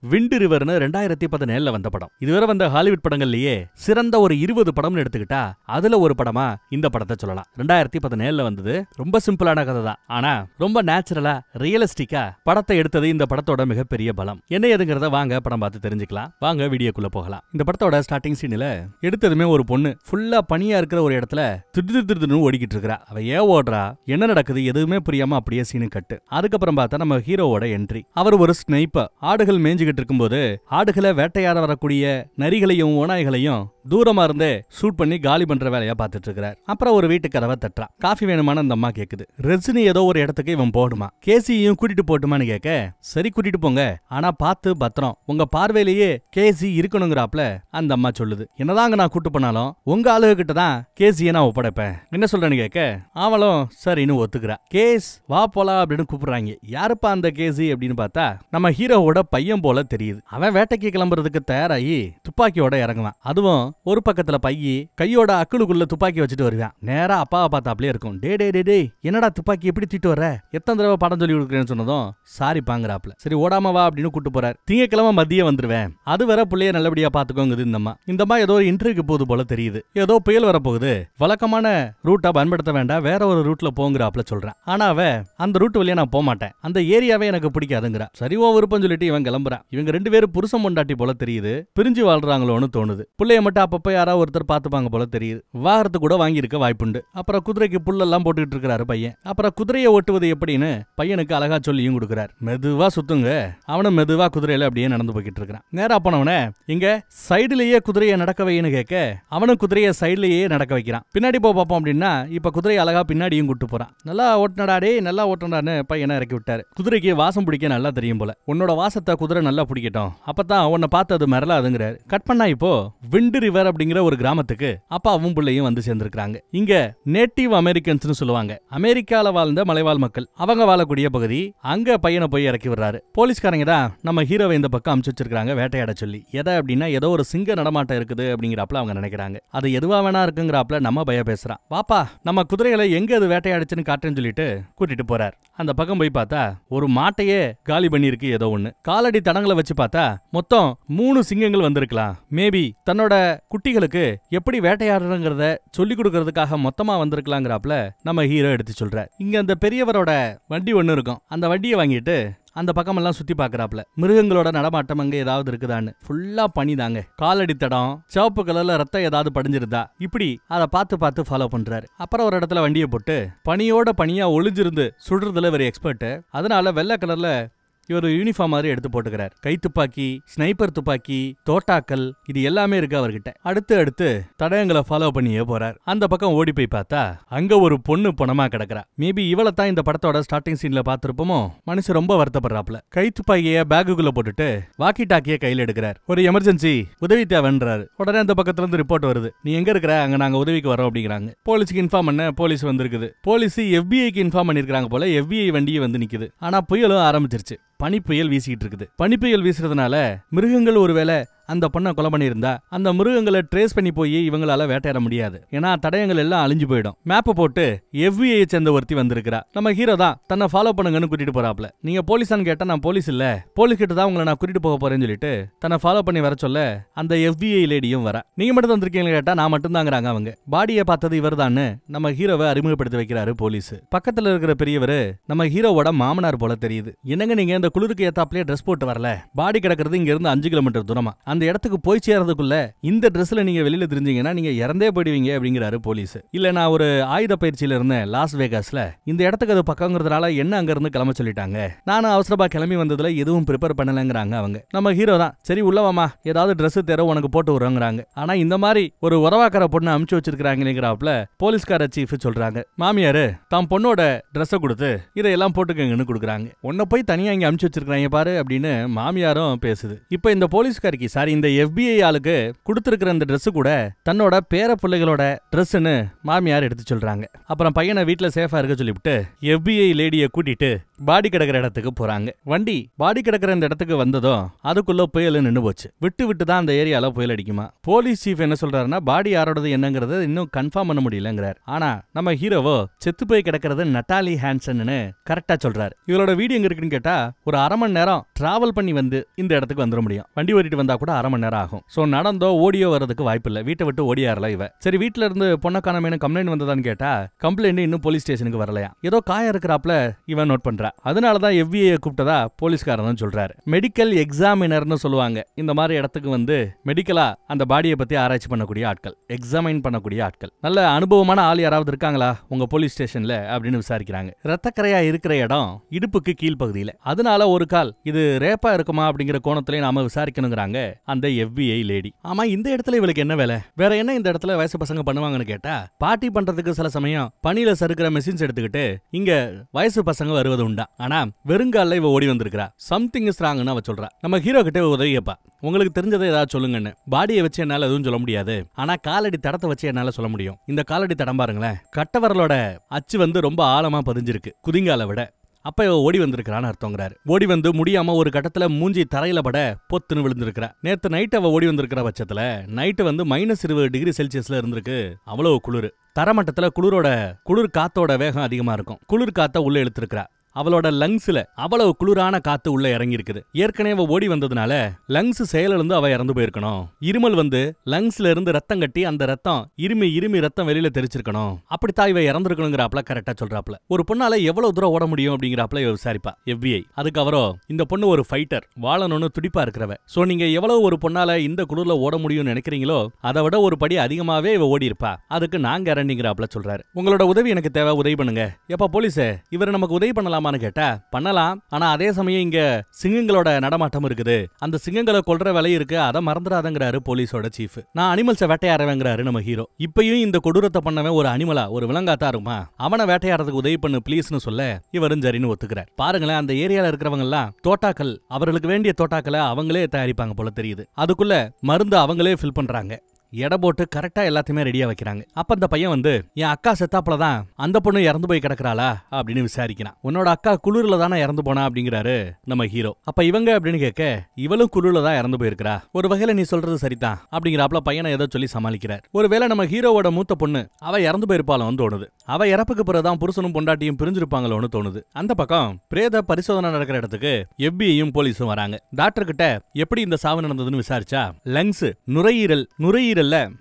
Wind ரிவர்னு 2017 வந்த படம். இதுவரை வந்த ஹாலிவுட் படங்கள்லயே சிறந்த ஒரு 20 படம்னு எடுத்துக்கிட்டா அதுல ஒரு படமா இந்த படத்தை சொல்லலாம். 2017 வந்தது. ரொம்ப சிம்பிளான கதை தான். ஆனா ரொம்ப நேச்சுரலா ரியலிஸ்டிக்கா படத்தை எடுத்தது இந்த படத்தோட மிகப்பெரிய பலம். என்ன ஏதுங்கிறத வாங்க படம் பார்த்து தெரிஞ்சுக்கலாம். வாங்க வீடியோக்குள்ள போகலாம். இந்த படத்தோட ஸ்டார்டிங் சீன்ல எடுத்ததுமே ஒரு பொண்ணு ஃபுல்லா பனியா இருக்கிற ஒரு இடத்துல திடுதிடுன்னு ஓடிக்கிட்டு இருக்கா. அவ ஏன் ஓடுறா, என்ன நடக்குது எதுவுமே புரியாம அப்படியே சீனு கட்டு. அதுக்கப்புறம் பார்த்தா நம்ம ஹீரோவோட என்ட்ரி. அவர் ஒரு ஸ்னைப்பர். ஆடுகள் மேய்ஞ்சுகிட்டு இருக்கும்போது ஆடுகளை வேட்டையாட வரக்கூடிய நரிகளையும் ஓநாய்களையும் தூரமா இருந்தே ஷூட் பண்ணி காலி பண்ற வேலையா பார்த்துட்டு இருக்காரு. அப்புறம் ஒரு வீட்டு கதவை தட்டுறா. காஃபி வேணுமான அந்த அம்மா கேக்குது. ரஜினி ஏதோ ஒரு இடத்துக்கு இவன் போடுமா, கேசியையும் கூட்டிட்டு போட்டுமான்னு கேட்க, சரி கூட்டிட்டு போங்க, ஆனா பார்த்து பத்திரம், உங்க பார்வையிலேயே கேசி இருக்கணுங்கிறாப்ல அந்த அம்மா சொல்லுது. என்னதாங்க நான் கூட்டு போனாலும் உங்க ஆளுகிட்ட தான் கேசியை நான் ஒப்படைப்பேன், என்ன சொல்றேன்னு கேட்க அவளும் சரின்னு ஒத்துக்கிறா. கேஸ் வா போலாம் அப்படின்னு கூப்பிடுறாங்க. யாருப்பா அந்த கேசி அப்படின்னு பார்த்தா நம்ம ஹீரோவோட பையன் போல தெரியுது. அவன் வேட்டைக்கு கிளம்புறதுக்கு தயாராகி துப்பாக்கியோட இறங்குவான். அதுவும் ஒரு பக்கத்துல பையி கையோட அக்குளுக்குள்ள துப்பாக்கி வச்சுட்டு வருவான். நேரா அப்பாவை பார்த்தாப்லயே இருக்கும். டே டே டே டே என்னடா துப்பாக்கி எப்படி தூக்கிட்டு வர, எத்தனை தடவை படம் சொல்லி கொடுக்குறேன்னு சொன்னதும் சாரி பாங்குறாப்ல. சரி ஓடாம வா அப்படின்னு கூட்டு போறாரு. திங்கக்கிழமை மதியம் வந்துருவேன், அது வர பிள்ளைய நல்லபடியா பாத்துக்கோங்குது இந்த அம்மா ஏதோ ஒரு இன்டர்வியூக்கு போகுது போல தெரியுது. ஏதோ புயல் வரப்போகுது, வழக்கமான ரூட்டா பயன்படுத்த வேண்டாம், வேற ஒரு ரூட்ல போங்கிறாப்ல சொல்றான். ஆனா அவ அந்த ரூட் வழியா நான் போக மாட்டேன், அந்த ஏரியாவே எனக்கு பிடிக்காதுங்கிறா. சரி ஓ விருப்பம் சொல்லிட்டு இவன் கிளம்புறான். இவங்க ரெண்டு பேரும் புருஷன் பொண்டாட்டி போல தெரியுது. பிரிஞ்சு வாழ்றாங்களோன்னு தோணுது. பிள்ளைய மட்டும் அப்பப்ப யாராவது ஒருத்தர் பாத்துப்பாங்க போல தெரியுது. வாகனத்து கூட வாங்கி இருக்க வாய்ப்புண்டு. அப்புறம் குதிரைக்கு புல்லெல்லாம் போட்டுக்கிட்டு இருக்காரு பையன். அப்புறம் குதிரையை ஓட்டுவது எப்படின்னு பையனுக்கு அழகா சொல்லியும் கொடுக்கிறார். மெதுவா சுத்துங்க. அவனும் மெதுவா குதிரையில அப்படியே நடந்து போய்கிட்டு இருக்கான். நேரா போனவன இங்க சைடுலயே குதிரையை நடக்க வைன்னு கேட்க அவனும் குதிரையை சைடுலயே நடக்க வைக்கிறான். பின்னாடி போ பாப்போம் அப்படின்னா இப்ப குதிரையை அழகா பின்னாடியும் கூட்டு போறான். நல்லா ஓட்டுனடாடே, நல்லா ஓட்டுனடான்னு பையனை இறக்கி விட்டாரு. குதிரைக்கு வாசம் பிடிக்க நல்லா தெரியும் போல. உன்னோட வாசத்தை குதிரை நல்லா பிடிக்கட்டும், அப்பதான் உன்னை பார்த்து அது மிரளாதுங்கிறாரு. கட் பண்ணா இப்போ விண்ட் ரிவர் அப்படிங்கிற ஒரு கிராமத்துக்கு அப்பாவும் பிள்ளையும் வந்து சேர்ந்திருக்காங்க. இங்க நேட்டிவ் அமெரிக்கன்ஸ்னு சொல்லுவாங்க. அமெரிக்கால வாழ்ந்த மலைவாழ் மக்கள், அவங்க வாழக்கூடிய பகுதி. அங்க பையனை போய் இறக்கி விடுறாரு. போலீஸ்காரங்க தான் நம்ம ஹீரோவை இந்த பக்கம் அனுப்பிச்சு வச்சிருக்காங்க வேட்டையாட சொல்லி. எதை அப்படின்னா ஏதோ ஒரு சிங்க நடமாட்டம் இருக்குது அப்படிங்கிறாப்ல அவங்க நினைக்கிறாங்க. அது எதுவா வேணா இருக்குங்கிறாப்ல நம்ம பய பேசுறான். வாப்பா நம்ம குதிரைகளை எங்க அது வேட்டையாடுச்சுன்னு காட்டுன்னு சொல்லிட்டு கூட்டிட்டு போறார். அந்த பக்கம் போய் பார்த்தா ஒரு மாட்டையே காலி பண்ணிருக்கு ஏதோ ஒண்ணு. காலடி தடங்களை வச்சு பார்த்தா மொத்தம் 3 சிங்கங்கள் வந்திருக்கலாம். மேபி தன்னோட குட்டிகளுக்கு எப்படி வேட்டையாடுறங்கிறத சொல்லி கொடுக்கறதுக்காக மொத்தமா வந்திருக்கலாங்கிறாப்ல நம்ம ஹீரோ எடுத்து சொல்றார். இங்க அந்த பெரியவரோட வண்டி ஒண்ணு இருக்கும். அந்த வண்டியை வாங்கிட்டு அந்த பக்கமெல்லாம் சுத்தி பாக்குறாப்ல. மிருகங்களோட நடமாட்டம் அங்க ஏதாவது இருக்குதான்னு. ஃபுல்லா பனி தாங்க. காலடி தடம், சிவப்பு கலர்ல ரத்தம் ஏதாவது படிஞ்சிருந்தா இப்படி அதை பார்த்து ஃபாலோ பண்றாரு. அப்புறம் ஒரு இடத்துல வண்டியை போட்டு பனியோட பனியா ஒளிஞ்சிருந்து சுடுறதுல ஒரு எக்ஸ்பர்ட். அதனால வெள்ளை கலர்ல இவர் யூனிஃபார்ம் மாதிரி எடுத்து போட்டுக்கிறார். கை துப்பாக்கி, ஸ்னைப்பர் துப்பாக்கி, தோட்டாக்கள், இது எல்லாமே இருக்கு அவர்கிட்ட. அடுத்து தடயங்களை ஃபாலோ பண்ணியே போறார். அந்த பக்கம் ஓடி போய் பார்த்தா அங்க ஒரு பொண்ணு பணமா கிடக்குறா. மேபி இவளை தான் இந்த படத்தோட ஸ்டார்டிங் சீன்ல பார்த்திருப்போமோ. மனுஷன் ரொம்ப வருத்தப்படுறாப்ல. கை துப்பாக்கிய பேக்குக்குள்ள போட்டுட்டு வாக்கி டாக்கிய கையில எடுக்கிறார். ஒரு எமர்ஜென்சி உதவி தேவைன்றாரு. உடனே அந்த பக்கத்துல இருந்து ரிப்போர்ட் வருது. நீ எங்க இருக்கிற, அங்க நாங்க உதவிக்கு வரோம் அப்படிங்கிறாங்க. போலீஸுக்கு இன்ஃபார்ம் பண்ண போலீஸ் வந்திருக்குது. போலீஸ் FBI-க்கு இன்ஃபார்ம் பண்ணிருக்காங்க போல. FBI வண்டியை வந்து நிக்குது. ஆனா புயலும் ஆரம்பிச்சிருச்சு. பனி புயல் வீசிட்டு இருக்குது. பனி புயல் வீசுறதுனால மிருகங்கள் ஒருவேளை அந்த பொண்ணை கொலை பண்ணியிருந்தா அந்த மிருகங்களை ட்ரேஸ் பண்ணி போய் இவங்களால வேட்டையாட முடியாது. ஏன்னா தடயங்கள் எல்லாம் அழிஞ்சு போயிடும். மேப்பை போட்டு FBI சேர்ந்த ஒருத்தி வந்திருக்கிறா. நம்ம ஹீரோ தான் தன்னை ஃபாலோ பண்ணுங்கன்னு கூட்டிட்டு போறாப்ல. நீங்க போலீஸான்னு கேட்டா நான் போலீஸ் இல்ல, போலீஸ் கிட்ட தான் உங்களை நான் கூட்டிட்டு போக போறேன்னு சொல்லிட்டு தன்னை ஃபாலோ பண்ணி வர சொல்ல அந்த FBI லேடியும் வரா. நீங்க மட்டும் வந்திருக்கீங்க கேட்டா நான் மட்டும் தாங்கிறாங்க அவங்க. பாடியை பார்த்தது இவர் தான் நம்ம ஹீரோவை அறிமுகப்படுத்தி வைக்கிறாரு போலீஸ். பக்கத்துல இருக்கிற பெரியவர் நம்ம ஹீரோவோட மாமனார் போல தெரியுது. என்னங்க நீங்க இந்த குளிருக்கு ஏத்தாப்லயே ட்ரெஸ் போட்டு வரல, பாடி கிடக்கிறது இங்க இருந்து 5 கிலோமீட்டர் தூரமா, அந்த இடத்துக்கு போய் சேர்றதுக்குள்ள இந்த ட்ரெஸ்ல நீங்க வெளியில தெரிஞ்சீங்கன்னா நீங்க இறந்தே போயிடுவீங்க அப்படிங்கிறாரு போலீஸ். இல்ல நான் ஒரு ஆயுத பயிற்சியில இருந்தேன் லாஸ் வேகாஸ்ல, இந்த இடத்துக்கு அது பக்கங்கிறதுனால என்ன அங்க இருந்து கிளம்ப சொல்லிட்டாங்க, நானும் அவசரமா கிளம்பி வந்ததுல எதுவும் ப்ரிப்பேர் பண்ணலங்கிறாங்க அவங்க. நம்ம ஹீரோ தான் சரி உள்ளவாமா ஏதாவது ட்ரெஸ் தேர உனக்கு போட்டு வருவாங்கிறாங்க. ஆனா இந்த மாதிரி ஒரு உறவாக்கார பொண்ணு அமுச்சு வச்சிருக்காங்கிறாப்ல போலீஸ்கார சீஃப் சொல்றாங்க. மாமியாரு தாம் பொண்ணோட ட்ரெஸ்ஸை கொடுத்து இதையெல்லாம் போட்டுக்கங்கன்னு கொடுக்குறாங்க. உன்னை போய் தனியா இங்க அமுச்சு வச்சிருக்காங்க பாரு அப்படின்னு மாமியாரும் பேசுது. இப்ப இந்த போலீஸ்காரிக்கு சாரி இந்த FBI ஆளுக்கு கொடுத்திருக்கிற இந்த ட்ரெஸ் கூட தன்னோட பேர பிள்ளைகளோட ட்ரெஸ்ன்னு மாமியார் எடுத்து சொல்றாங்க. அப்புறம் பையனை வீட்டுல சேஃபா இருக்க சொல்லிவிட்டு FBI லேடியை கூட்டிட்டு பாடி கிடக்கிற இடத்துக்கு போறாங்க. வண்டி பாடி கிடக்கிற இந்த இடத்துக்கு வந்ததும் அதுக்குள்ள புயல் நின்னு போச்சு. விட்டு விட்டு தான் அந்த ஏரியால புயல் அடிக்குமா. போலீஸ் சீஃப் என்ன சொல்றாருன்னா பாடி யாரோடது என்னங்கறது இன்னும் கன்ஃபார்ம் பண்ண முடியலங்கிறார். ஆனா நம்ம ஹீரோவோ செத்து போய் கிடக்கிறது நட்டாலி ஹான்சன்னு கரெக்டா சொல்றாரு. இவளோட வீடு எங்க இருக்குன்னு கேட்டா ஒரு அரை மணி நேரம் டிராவல் பண்ணி வந்து இந்த இடத்துக்கு வந்துட முடியும். வண்டி ஓட்டிட்டு வந்தா கூட அரை மணி நேரம் ஆகும். சோ நடந்தோ ஓடியோ வரதுக்கு வாய்ப்பு இல்ல. வீட்டை விட்டு ஓடியாரல இவ. சரி வீட்டுல இருந்து பொண்ணை காணாமேனு கம்ப்ளைண்ட் வந்ததான்னு கேட்டா கம்ப்ளைண்ட் இன்னும் போலீஸ் ஸ்டேஷனுக்கு வரலையா. ஏதோ காயம் இருக்கிறாப்ல இவன் நோட் பண்றா. அதனாலதான் FBI கூப்பிட்டதா போலீஸ்காரன் சொல்றாரு. மெடிக்கல் எக்ஸாமினர்னு சொல்லுவாங்க. இந்த மாதிரி இடத்துக்கு வந்து மெடிக்கலா அந்த பாடியை பத்தி ஆராய்ச்சி பண்ணக்கூடிய ஆட்கள், எக்ஸாமைன் பண்ணக்கூடிய ஆட்கள். நல்ல அனுபவமான ஆள் யாராவது இருக்காங்களா உங்க போலீஸ் ஸ்டேஷன்ல அப்படின்னு விசாரிக்கிறாங்க. ரத்தக்கரையா இருக்கிற இடம் இடுப்புக்கு கீழ்பகுதியில. அதனால ஒரு கால் இது ரேப்பா இருக்குமா அப்படிங்கிற கோணத்திலே நாம விசாரிக்கணுங்கிறாங்க அந்த FBI லேடி. ஆமா இந்த இடத்துல இவளுக்கு என்ன வேலை? வேற என்ன இந்த இடத்துல வயசு பசங்க பண்ணுவாங்கன்னு கேட்டா பார்ட்டி பண்றதுக்கு சில சமயம் பனியில சறுக்கிற மெஷின்ஸ் எடுத்துக்கிட்டு இங்க வயசு பசங்க வருவது உண்டா. ஆனா வெறுங்கால இவ ஓடி வந்திருக்கா. சம்திங் இஸ் ராங்னு அவ சொல்றா. நம்ம ஹீரோ கிட்ட உதவி கேப்பா. உங்களுக்கு தெரிஞ்சதை ஏதாவது சொல்லுங்கன்னு. பாடியை வச்சு என்னால எதுவும் சொல்ல முடியாது. ஆனா காலடி தடத்தை வச்சு என்னால சொல்ல முடியும். இந்த காலடி தடம் பாருங்களேன். கட்டவரலோட அச்சு வந்து ரொம்ப ஆழமா பதிஞ்சிருக்கு குதிங்கால விட. அப்ப ஓடி வந்திருக்கிறான்னு அர்த்தங்கிறாரு. ஓடி வந்து முடியாம ஒரு கட்டத்துல மூஞ்சி தரையில பட பொத்துன்னு விழுந்திருக்கிறா. நேத்து நைட் அவ ஓடி வந்திருக்கிற பட்சத்துல நைட்டு வந்து -20 டிகிரி செல்சியஸ்ல இருந்திருக்கு. அவ்வளவு குளிர். தரமட்டத்துல குளிர் காத்தோட வேகம் அதிகமா இருக்கும். குளிர் காத்த உள்ள இழுத்திருக்கிறா. அவளோட லங்ஸ்ல அவ்வளவு குளிரான காத்து உள்ள இறங்கி இருக்குது. ஏற்கனவே ஓடி வந்ததுனால லங்ஸ் செயலிழந்து அவ இறந்து போயிருக்கணும். இருமல் வந்து லங்ஸ்ல இருந்து ரத்தம் கட்டி அந்த ரத்தம் இருமி ரத்தம் வெளியில தெரிச்சிருக்கணும். அப்படித்தான் இவ இறந்துருக்கணுங்கிறாப்ல கரெக்டா சொல்றாப்ல. ஒரு பொண்ணால எவ்வளவு தூரம் ஓட முடியும் அப்படிங்கிறாப்ல இவ விசாரிப்பா FBI. அதுக்கு அவரோ இந்த பொண்ணு ஒரு ஃபைட்டர், வாழணும்னு துடிப்பா இருக்கிறவ. சோ நீங்க எவ்வளவு ஒரு பொண்ணால இந்த குளிர்ல ஓட முடியும்னு நினைக்கிறீங்களோ அதை விட ஒரு படி அதிகமாவே இவ ஓடி இருப்பா. அதுக்கு நான் கேரண்டிங்கிறாப்ல சொல்றாரு. உங்களோட உதவி எனக்கு தேவை, உதவி பண்ணுங்க. எப்ப போலீஸே இவர் நமக்கு உதவி பண்ணலாம் கேட்டா பண்ணலாம். ஆனா அதே சமயம் இங்க சிங்கங்களோட நடமாட்டம் இருக்குது. அந்த சிங்கங்களை கொல்ற வேலை இருக்கு. அதை மறந்துடாதங்கிறாரு போலீஸோட சீஃப். நான் அனிமல்ஸை வேட்டையாடுறவங்கிறாரு நம்ம ஹீரோ. இப்பயும் இந்த கொடூரத்தை பண்ணவன் ஒரு அனிமலா ஒரு விலங்காத்தா இருக்குமா. அவனை வேட்டையாடுறதுக்கு உதவி பண்ணு ப்ளீஸ்னு சொல்ல இவரும் சரின்னு ஒத்துக்கிறார். பாருங்களேன் அந்த ஏரியால இருக்கிறவங்க எல்லாம் தோட்டாக்கள், அவர்களுக்கு வேண்டிய தோட்டாக்களை அவங்களே தயாரிப்பாங்க போல தெரியுது. அதுக்குள்ள மருந்து அவங்களே ஃபில் பண்றாங்க. எடை போட்டு கரெக்டா எல்லாத்தையுமே ரெடியா வைக்கிறாங்க. அப்ப அந்த பையன் வந்து என் அக்கா செத்தாப்புலதான் அந்த பொண்ணு இறந்து போய் கிடக்குறாளா அப்படின்னு விசாரிக்கிறான். உன்னோட அக்கா குளிர்ல தானே இறந்து போனா அப்படிங்கிறாரு நம்ம ஹீரோ. அப்ப இவங்க அப்படின்னு கேட்க இவளும் குளிர்ல தான் இறந்து போயிருக்கிறா. ஒரு வகையில நீ சொல்றது சரிதான் அப்படிங்கிறாப்ல பையனை ஏதோ சொல்லி சமாளிக்கிறார். ஒருவேளை நம்ம ஹீரோவோட மூத்த பொண்ணு அவ இறந்து போயிருப்பாளோன்னு தோணுது. அவ இறப்புக்கு பிறகுதான் புருஷனும் பொண்டாட்டியும் பிரிஞ்சிருப்பாங்களோன்னு தோணுது. அந்த பக்கம் பிரேத பரிசோதனை நடக்கிற இடத்துக்கு FBIயும் போலீஸும் வராங்க. டாக்டர் கிட்ட எப்படி இந்த சாவு நடந்ததுன்னு விசாரிச்சா லங்ஸ் நுரையீரல்ல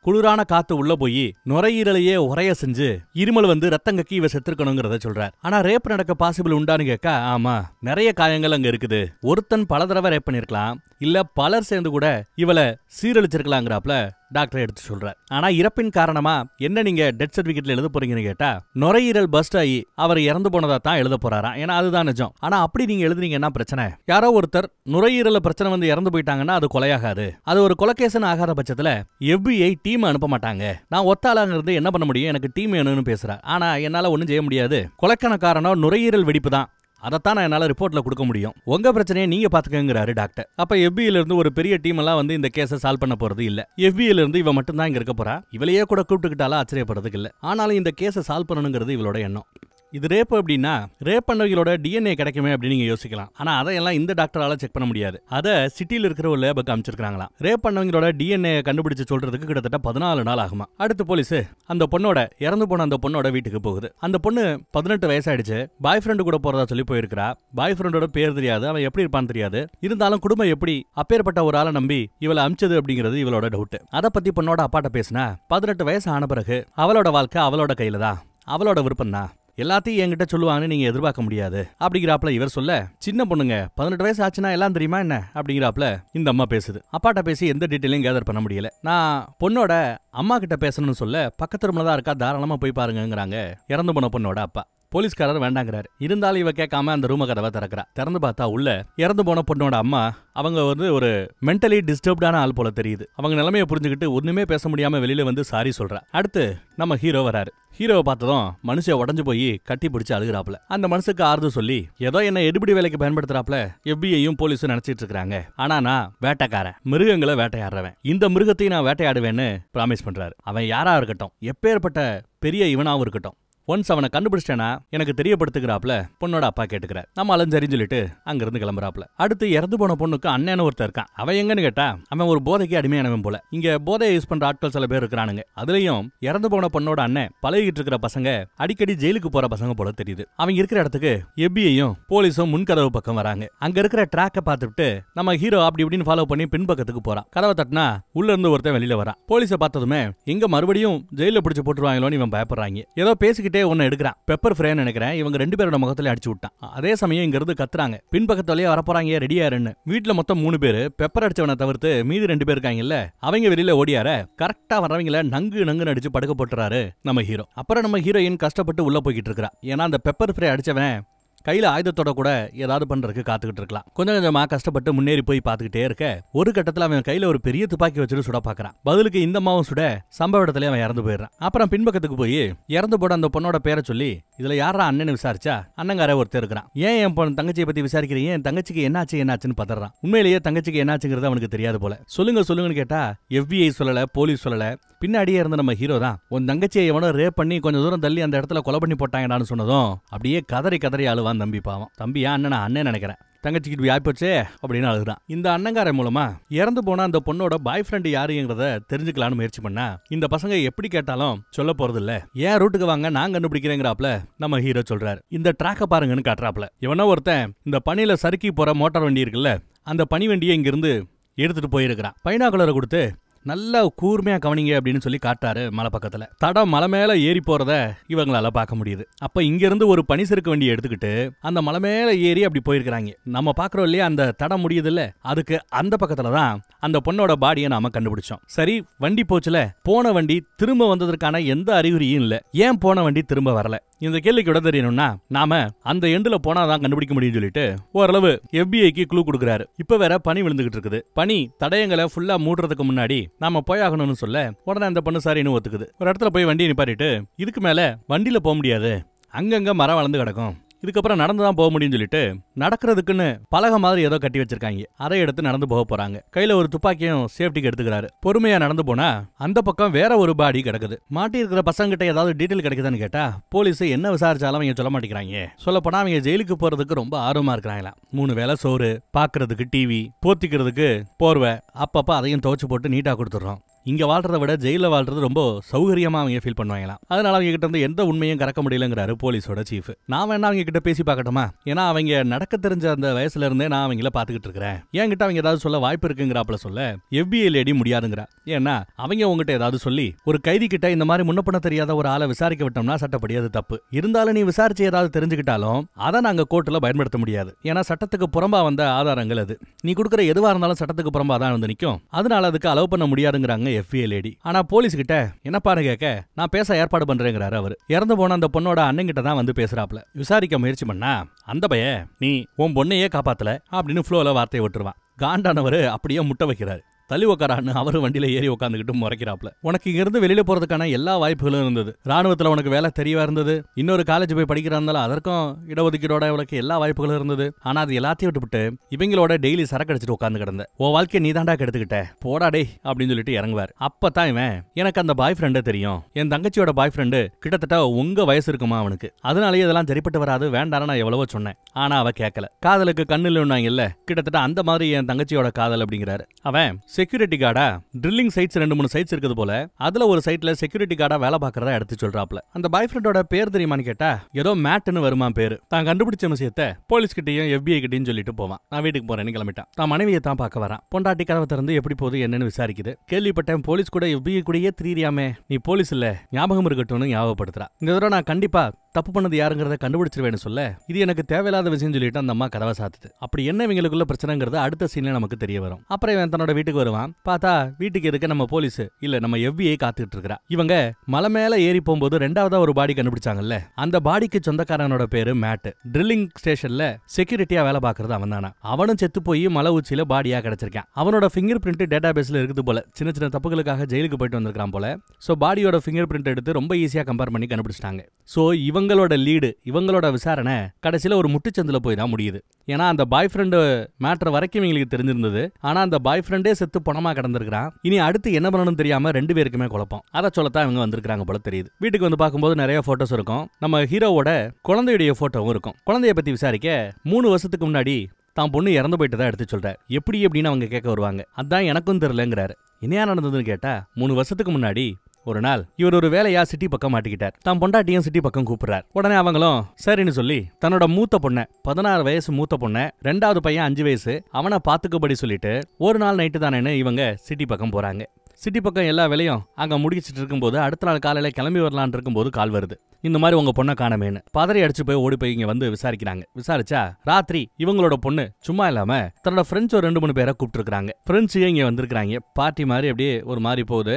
குளிரான காத்து உள்ள போய் நுரையீரலையே உரைய செஞ்சு இருமல் வந்து ரத்தம் கக்கி இவ செத்துருக்கணுங்கிறத சொல்றார். ஆனா ரேப் நடக்க பாசிபிள் உண்டான்னு கேட்க ஆமா நிறைய காயங்கள் அங்க இருக்குது. ஒருத்தன் பல தடவை ரேப் பண்ணிருக்கலாம், இல்ல பலர் சேர்ந்து கூட இவளை சீரழிச்சிருக்கலாங்கிறாப்ல டாக்டர் எடுத்து சொல்றார். ஆனா இறப்பின் காரணமா என்ன நீங்க டெத் சர்டிபிகேட்ல எழுத போறீங்கன்னு கேட்டா நுரையீரல் பஸ்ட் ஆகி அவர் இறந்து போனதா தான் எழுத போறாராம். ஏன்னா அதுதான் நிஜம். ஆனா அப்படி நீங்க எழுதுனீங்கன்னா பிரச்சனை. யாரோ ஒருத்தர் நுரையீரல பிரச்சனை வந்து இறந்து போயிட்டாங்கன்னா அது கொலையாகாது. அது ஒரு கொலைகேசன் ஆகாத பட்சத்துல FBI டீம் அனுப்ப மாட்டாங்க. நான் ஒத்தாளாங்கிறது என்ன பண்ண முடியும், எனக்கு டீம் வேணும்னு பேசுறா. ஆனா என்னால ஒன்னும் செய்ய முடியாது. கொலைக்கான காரணம் நுரையீரல் வெடிப்பு தான். அதைத்தான் நான் என்னால ரிப்போர்ட்ல கொடுக்க முடியும். உங்க பிரச்சனையை நீங்க பாத்துக்கங்கிறாரு டாக்டர். அப்ப FBI இருந்து ஒரு பெரிய டீம் எல்லாம் வந்து இந்த கேஸை சால்வ் பண்ண போறது இல்ல. FBI இருந்து இவ மட்டும் தான் இங்க இருக்க போறா. இவளையே கூட கூப்பிட்டுக்கிட்டாலும் ஆச்சரியப்படுறதுக்கு இல்ல. ஆனாலும் இந்த கேஸை சால்வ் பண்ணணுங்கிறது இவளோட எண்ணம். இது ரேப் அப்படின்னா ரேப் பண்ணவங்களோட DNA கிடைக்குமே அப்படின்னு நீங்க யோசிக்கலாம். ஆனா அதையெல்லாம் இந்த டாக்டரால செக் பண்ண முடியாது. அதை சிட்டியில் இருக்கிற ஒரு லேபுக்கு அமைச்சிருக்காங்களாம். ரேப் பண்ணவங்களோட DNA கண்டுபிடிச்சு சொல்றதுக்கு கிட்டத்தட்ட 14 நாள் ஆகுமா. அடுத்து போலீஸ் அந்த பொண்ணோட இறந்து போன அந்த பொண்ணோட வீட்டுக்கு போகுது. அந்த பொண்ணு 18 வயசாயிடுச்சு. பாய் ஃப்ரெண்டு கூட போறதா சொல்லி போயிருக்கிறா. பாய் ஃப்ரெண்டோட பேர் தெரியாது, அவன் எப்படி இருப்பான்னு தெரியாது. இருந்தாலும் குடும்பம் எப்படி அப்பேற்பட்ட ஒரு ஆளை நம்பி இவளை அமிச்சது அப்படிங்கிறது இவளோட டவுட். அதை பத்தி பொண்ணோட அப்பாட்ட பேசினா 18 வயசு ஆன பிறகு அவளோட வாழ்க்கை அவளோட கையில தான், அவளோட விருப்பம் தான், எல்லாத்தையும் என்கிட்ட சொல்லுவாங்கன்னு நீங்க எதிர்பார்க்க முடியாது அப்படிங்கிறாப்ல இவர் சொல்ல, சின்ன பொண்ணுங்க 18 வயசு ஆச்சுன்னா எல்லாம் தெரியுமா என்ன அப்படிங்கிறாப்ல இந்த அம்மா பேசுது. அப்பாட்ட பேசி எந்த டீட்டெயிலையும் கேதர் பண்ண முடியல. நான் பொண்ணோட அம்மா கிட்ட பேசணும்னு சொல்ல பக்கத்து ரூம்ல தான் இருக்கா, தாராளமா போய் பாருங்கிறாங்க இறந்து போன பொண்ணோட அப்பா. போலீஸ்காரர் வேண்டாங்கிறாரு. இருந்தாலும் இவ கேட்காம அந்த ரூம கதவை திறக்கிறா. திறந்து பார்த்தா உள்ள இறந்து போன பொண்ணோட அம்மா அவங்க வந்து ஒரு மென்டலி டிஸ்டர்ப்டான ஆள் போல தெரியுது. அவங்க நிலைமையை புரிஞ்சுக்கிட்டு ஒண்ணுமே பேச முடியாம வெளியில வந்து சாரி சொல்றா. அடுத்து நம்ம ஹீரோ வராரு. ஹீரோவை பார்த்ததும் மனுஷன் உடஞ்சு போய் கட்டி பிடிச்சு அழுகிறாப்ல. அந்த மனுஷுக்கு ஆறுதல் சொல்லி ஏதோ என்ன எடுபிடி வேலைக்கு பயன்படுத்துறாப்ல FBIயும் போலீஸும் நினைச்சிட்டு இருக்காங்க. ஆனா நான் வேட்டைக்காரன், மிருகங்களை வேட்டையாடுறவன். இந்த மிருகத்தையும் நான் வேட்டையாடுவேன்னு பிராமிஸ் பண்றாரு. அவன் யாரா இருக்கட்டும், எப்பேற்பட்ட பெரிய இவனாவும் இருக்கட்டும், ஒன்ஸ் அவனை கண்டுபிடிச்சிட்டேனா எனக்கு தெரியப்படுத்துகிறாப்ல பொண்ணோட அப்பா கேட்டுக்கிறார். நம்ம அலஞ்சரின்னு சொல்லிட்டு அங்க இருந்து கிளம்புறாப்ல. அடுத்து இறந்து போன பொண்ணுக்கு அண்ணன் ஒருத்தர் இருக்கான். அவன் எங்கன்னு கேட்டா அவன் ஒரு போதைக்கு அடிமையானவன் போல. இங்க போதையை யூஸ் பண்ற ஆட்கள் சில பேர் இருக்கிறானுங்க. அதுலயும் இறந்து போன பொண்ணோட அண்ணன் பழகிட்டு இருக்கிற பசங்க அடிக்கடி ஜெயிலுக்கு போற பசங்க போல தெரியுது. அவங்க இருக்கிற இடத்துக்கு எப்பிஐயும் போலீஸும் முன்கதவு பக்கம் வராங்க. அங்க இருக்கிற ட்ராக்க பார்த்துட்டு நம்ம ஹீரோ அப்படி இப்படின்னு ஃபாலோ பண்ணி பின்பக்கத்துக்கு போறான். கதவை தட்டினா உள்ள இருந்து ஒருத்தன் வெளியில வரான். போலீஸை பார்த்ததுமே எங்க மறுபடியும் ஜெயில பிடிச்சு போட்டுருவாங்களோன்னு இவன் பயப்படுறாங்க. ஏதோ பேசிக்கிட்டே ஒன்னு எடுக்கிறான். பெப்பர் ஃப்ரேன்னு நினைக்கிறேன். இவங்க 2 பேரோட முகத்துல அடிச்சு விட்டான். அதே சமயம் இங்க இருந்து கத்துறாங்க. பின்பக்கத்து வழியா வரப்போறாங்க, ரெடியாருன்னு. வீட்டுல மொத்தம் 3 பேரு. பெப்பர் அடிச்சவனை தவிர்த்து மீதி 2 பேர் இருக்காங்கல்ல, அவங்க வெளியில ஓடியார கரெக்டா வரவங்கள நங்கு நங்குன்னு அடிச்சு படுக்க போட்டுறாரு நம்ம ஹீரோ. அப்புறம் நம்ம ஹீரோயின் கஷ்டப்பட்டு உள்ள போய்கிட்டு இருக்கா. ஏன்னா அந்த பெப்பர் ஃப்ரே அடிச்சவன் கையில ஆயுதத்தோட கூட ஏதாவது பண்றதுக்கு காத்துக்கிட்டு இருக்கலாம். கொஞ்சம் கொஞ்சமா கஷ்டப்பட்டு முன்னேறி போய் பார்த்துக்கிட்டே இருக்க ஒரு கட்டத்துல அவன் கையில ஒரு பெரிய துப்பாக்கி வச்சுட்டு சுட பாக்குறான். பதிலுக்கு இந்த மாவும் சுட சம்பவ இடத்துல அவன் இறந்து போயிடுறான். அப்புறம் பின்பக்கத்துக்கு போய் இறந்து போட அந்த பொண்ணோட பேரை சொல்லி இதுல யாரா அண்ணன் விசாரிச்சா அண்ணங்கார ஒருத்தர் இருக்கிறான். ஏன் என் தங்கச்சியை பத்தி விசாரிக்கிறீங்க, என் தங்கச்சிக்கு என்னாச்சுன்னு பதறான். உண்மையிலேயே தங்கச்சிக்கு என்னாச்சுங்கிறது அவனுக்கு தெரியாது போல. சொல்லுங்கன்னு கேட்டா FBI சொல்லல, போலீஸ் சொல்லல. பின்னாடியே இருந்த நம்ம ஹீரோ தான் உன் தங்கச்சியை எவனோ ரேப் பண்ணி கொஞ்சம் தூரம் தள்ளி அந்த இடத்துல கொலை பண்ணி போட்டாங்கன்னு சொன்னதும் அப்படியே கதறி அழுவான் தம்பி. பாவம் தம்பியா அண்ணன் நினைக்கிறேன். தங்கச்சிக்கு இப்படி ஆயிப்போச்சே அப்படின்னு அழுகுறான். இந்த அண்ணங்கார மூலமா இறந்து போனா அந்த பொண்ணோட பாய் ஃப்ரெண்ட் யாருங்கிறத தெரிஞ்சுக்கலான்னு முயற்சி பண்ணா இந்த பசங்க எப்படி கேட்டாலும் சொல்ல போறது இல்ல. ஏன் ரூட்டுக்கு வாங்க நான் கண்டுபிடிக்கிறேங்கிறாப்ல நம்ம ஹீரோ சொல்றாரு. இந்த ட்ராக்க பாருங்கன்னு காட்டுறாப்ல. எவனோ ஒருத்தன் இந்த பனியில சறுக்கி போற மோட்டார் வண்டி இருக்குல்ல, அந்த பனி வண்டியை இங்கிருந்து எடுத்துட்டு போயிருக்கிறான். பைனாகுலரை கொடுத்து நல்லா கூர்மையா கவனிங்க அப்படின்னு சொல்லி காட்டாரு. மலை பக்கத்துல தடம் மலை மேல ஏறி போறத இவங்களால பார்க்க முடியுது. அப்ப இங்க இருந்து ஒரு பனி சறுக்கு வண்டியை எடுத்துக்கிட்டு அந்த மலை மேல ஏறி அப்படி போயிருக்காங்க. நம்ம பாக்குறோம் இல்லையா அந்த தடம் முடியுது இல்ல, அதுக்கு அந்த பக்கத்துலதான் அந்த பொண்ணோட பாடியை நாம கண்டுபிடிச்சோம். சரி, வண்டி போச்சுல, போன வண்டி திரும்ப வந்ததற்கான எந்த அறிகுறியும் இல்ல. ஏன் போன வண்டி திரும்ப வரல? இந்த கேள்விக்கு விட தெரியணும்னா நாம அந்த எண்டுல போனாதான் கண்டுபிடிக்க முடியும் சொல்லிட்டு ஓரளவு FBIக்கு க்ளூ கொடுக்குறாரு. இப்ப வேற பனி விழுந்துகிட்டு இருக்குது. பனி தடயங்களை ஃபுல்லா மூடுறதுக்கு முன்னாடி நாம போயாகணும்னு சொல்ல உடனே அந்த பொண்ணு சரின்னு ஒத்துக்குது. ஒரு இடத்துல போய் வண்டியை நிப்பாட்டிட்டு இதுக்கு மேல வண்டியில போக முடியாது, அங்கங்க மரம் வளர்ந்து கிடக்கும், இதுக்கப்புறம் நடந்துதான் போக முடியும்னு சொல்லிட்டு நடக்கிறதுக்குன்னு பலகை மாதிரி ஏதோ கட்டி வச்சிருக்காங்க. அதை எடுத்து நடந்து போக போறாங்க. கையில ஒரு துப்பாக்கியும் சேஃப்டிக்கு எடுத்துக்கிறாரு. பொறுமையா நடந்து போனா அந்த பக்கம் வேற ஒரு பாடி கிடக்குது. மாட்டி இருக்கிற பசங்க கிட்ட ஏதாவது டீட்டெயில் கிடைக்குதான்னு கேட்டா போலீஸ் என்ன விசாரிச்சாலும் அவங்க சொல்ல மாட்டேங்கிறாங்க. சொல்ல போனா அவங்க ஜெயிலுக்கு போறதுக்கு ரொம்ப ஆர்வமா இருக்கிறாங்களா. 3 வேளை சோறு, பாக்குறதுக்கு டிவி, போத்திக்கிறதுக்கு போர்வை, அப்பப்ப அதையும் துவச்சு போட்டு நீட்டா கொடுத்துடுறோம். இங்க வாழ்றதை விட ஜெயில வாழ்றது ரொம்ப சௌகரியமா அவங்க ஃபீல் பண்ணுவாங்களாம். அதனால அவங்க கிட்ட இருந்து எந்த உண்மையும் கறக்க முடியலங்கிறாரு போலீஸோட சீஃப். நான் வேணா அவங்க கிட்ட பேசி பார்க்கட்டுமா? ஏன்னா அவங்க நடக்க தெரிஞ்ச அந்த வயசுல இருந்தே நான் அவங்கள பாத்துக்கிட்டு இருக்கிறேன். என்கிட்ட அவங்க ஏதாவது சொல்ல வாய்ப்பு இருக்குங்கிறாப்ல. சொல்ல FBI லேடி முடியாதுங்கிறா. ஏன்னா அவங்க உங்ககிட்ட ஏதாவது சொல்லி ஒரு கைதி கிட்ட இந்த மாதிரி முன்ன பண்ண தெரியாத ஒரு ஆளை விசாரிக்க விட்டோம்னா சட்டப்படி அது தப்பு. இருந்தாலும் நீ விசாரிச்சு ஏதாவது தெரிஞ்சுக்கிட்டாலும் அதை நாங்க கோர்ட்ல பயன்படுத்த முடியாது. ஏன்னா சட்டத்துக்கு புறம்பா வந்த ஆதாரங்கள் அது. நீ கொடுக்குற எதுவா இருந்தாலும் சட்டத்துக்கு புறம்பா தான் வந்து நிற்கும். அதனால அதுக்கு அலோவ் பண்ண முடியாதுங்கிறாங்க FBI லேடி. ஆனா போலீஸ் கிட்ட என்ன பாரு கேட்க நான் பேச ஏற்பாடு பண்றேங்கிறாரு அவரு. இறந்து போன அந்த பொண்ணோட அண்ணன் கிட்ட தான் வந்து பேசுறாப்ல. விசாரிக்க முயற்சி பண்ணா அந்த பைய நீ உன் பொண்ணையே காப்பாத்தல அப்படின்னு ஃப்ளோல வார்த்தையை விட்டுருவான். காண்டானவரு அப்படியே முட்டை வைக்கிறாரு. தள்ளி உக்காரான்னு அவரு வண்டியில ஏறி உட்காந்துக்கிட்டு முறைக்கிறாப்ல. உனக்கு இங்க இருந்து வெளியில போறதுக்கான எல்லா வாய்ப்புகளும் இருந்தது. ராணுவத்துல உனக்கு வேலை தெரியவா இருந்தது. இன்னொரு காலேஜ் போய் படிக்கிறாஇருந்தாலும் அதற்கும் இடஒதுக்கீடோட உனக்கு எல்லா வாய்ப்புகளும் இருந்தது. ஆனா அது எல்லாத்தையும் விட்டுவிட்டு இவங்களோட டெய்லி சரக்கு அடிச்சுட்டு உட்காந்து கிடந்த உன் வாழ்க்கையை நீ தாண்டா கெடுத்துக்கிட்ட, போடா டே அப்படின்னு சொல்லிட்டு இறங்குவார். அப்பதான் இவன் எனக்கு அந்த பாய் ஃப்ரெண்டு தெரியும், என் தங்கச்சியோட பாய் ஃப்ரெண்டு கிட்டத்தட்ட உங்க வயசு இருக்குமா அவனுக்கு, அதனாலேயே இதெல்லாம் சரிப்பட்டு வராது, வேண்டான்னு நான் எவ்வளவோ சொன்னேன். ஆனா அவ கேட்கல. காதலுக்கு கண்ணில் இல்ல, கிட்டத்தட்ட அந்த மாதிரி என் தங்கச்சியோட காதல் அப்படிங்கிறாரு. அவன் செக்யூரிட்டி கார்டா ட்ரில்லிங் சைட்ஸ் 2-3 சைட்ஸ் இருக்குது போல, அதுல ஒரு சைட்ல செக்யூரிட்டி கார்டா வேலை பார்க்கறதா எடுத்து சொல்றாப்ல. அந்த பாய் ஃப்ரெண்டோட பேர் தெரியுமான்னு கேட்டா ஏதோ மேட்னு வருமா பேரு. தான் கண்டுபிடிச்ச விஷயத்தை போலீஸ் கிட்டையும் FBI கிட்டையும் சொல்லிட்டு போவான். நான் வீட்டுக்கு போறேன்னு கிளம்பிட்டான். தான் மனைவியை தான் பார்க்க வரான். பொண்டாட்டி கதவை திறந்து எப்படி போகுது என்னன்னு விசாரிக்குது. கேள்விப்பட்டேன் போலீஸ் கூட FBI கூடயே திரியாமே, நீ போலீஸ் இல்ல ஞாபகம் இருக்கட்டும்னு ஞாபகப்படுத்துறா. இந்த தடவை நான் கண்டிப்பா தப்பு பண்ணது யாருங்கிறத கண்டுபிடிச்சிருவேன்னு சொல்ல இது எனக்கு தேவையில்லாத விஷயம் சொல்லிட்டு அந்த அம்மா கதவை சாத்துது. அப்படி என்ன இவங்களுக்குள்ள பிரச்சனைங்கிறது அடுத்த சீன்ல நமக்கு தெரிய வரும். அப்புறம் இவன் தன்னோட வீட்டுக்கு வருவான். பார்த்தா வீட்டுக்கு இருக்க நம்ம போலீஸ் இல்ல நம்ம FBI காத்துக்கிட்டு இருக்கா. இவங்க மலை மேல ஏறி போகும்போது 2வதா ஒரு பாடி கண்டுபிடிச்சாங்கல்ல, அந்த பாடிக்கு சொந்தக்காரனோட பேரு மேட். ட்ரில்லிங் ஸ்டேஷன்ல செக்யூரிட்டியா வேலை பார்க்கறது அவன் தானா. அவனும் செத்து போய் மலை உச்சியில பாடியா கிடைச்சிருக்கான். அவனோட ஃபிங்கர் பிரிண்ட் டேட்டா பேஸ்ல இருக்குது போல. சின்ன சின்ன தப்புகளுக்காக ஜெயிலுக்கு போயிட்டு வந்திருக்கான் போல. சோ பாடியோட ஃபிங்கர் பிரிண்ட் எடுத்து ரொம்ப ஈஸியா கம்பேர் பண்ணி கண்டுபிடிச்சிட்டாங்க. சோ இவங்களோட லீடு, இவங்களோட விசாரணை கடைசியில ஒரு முட்டுச்சந்தில போய் தான் முடியுது. ஏன்னா அந்த பாய் ஃப்ரெண்டு மேட்டர் வரைக்கும் இவங்களுக்கு தெரிஞ்சிருந்தது. ஆனா அந்த பாய் ஃப்ரெண்டே செத்து பணமா கிடந்திருக்கான். இனி அடுத்து என்ன பண்ணணும்னு தெரியாம 2 பேருக்குமே குழப்பம். அதை சொல்லத்தான் இவங்க வந்திருக்காங்க போல தெரியுது. வீட்டுக்கு வந்து பார்க்கும்போது நிறைய போட்டோஸ் இருக்கும். நம்ம ஹீரோவோட குழந்தையுடைய போட்டோவும் இருக்கும். குழந்தைய பத்தி விசாரிக்க 3 வருஷத்துக்கு முன்னாடி தான் பொண்ணு இறந்து போயிட்டு தான் எடுத்து சொல்றாரு. எப்படி அப்படின்னு அவங்க கேட்க வருவாங்க. அதான் எனக்கும் தெரியலங்கிறாரு. என்ன நடந்ததுன்னு கேட்டா 3 வருஷத்துக்கு முன்னாடி ஒரு நாள் இவர் ஒரு வேலையா சிட்டி பக்கம் மாட்டிக்கிட்டார். தான் பொண்டாட்டியும் சிட்டி பக்கம் கூப்பிடுறார். உடனே அவங்களும் சரின்னு சொல்லி தன்னோட மூத்த பொண்ண 16 வயசு மூத்த பொண்ண 2வது பையன் 5 வயசு அவனை பாத்துக்கபடி சொல்லிட்டு ஒரு நாள் நைட்டு தானேன்னு இவங்க சிட்டி பக்கம் போறாங்க. சிட்டி பக்கம் எல்லா வேலையும் அங்க முடிச்சிட்டு இருக்கும்போது அடுத்த நாள் காலையில கிளம்பி வரலான் இருக்கும்போது கால் வருது. இந்த மாதிரி உங்க பொண்ணை காணமேன்னு. பதறி அடிச்சு போய் ஓடி போய் இங்க வந்து விசாரிக்கிறாங்க. விசாரிச்சா ராத்திரி இவங்களோட பொண்ணு சும்மா இல்லாம தன்னோட ஃப்ரெண்ட்ஸ் ஒரு 2-3 பேரை கூப்பிட்டு இருக்காங்க. ஃப்ரெண்ட்ஸே இங்க வந்திருக்காங்க. பார்ட்டி மாதிரி அப்படியே ஒரு மாதிரி போகுது.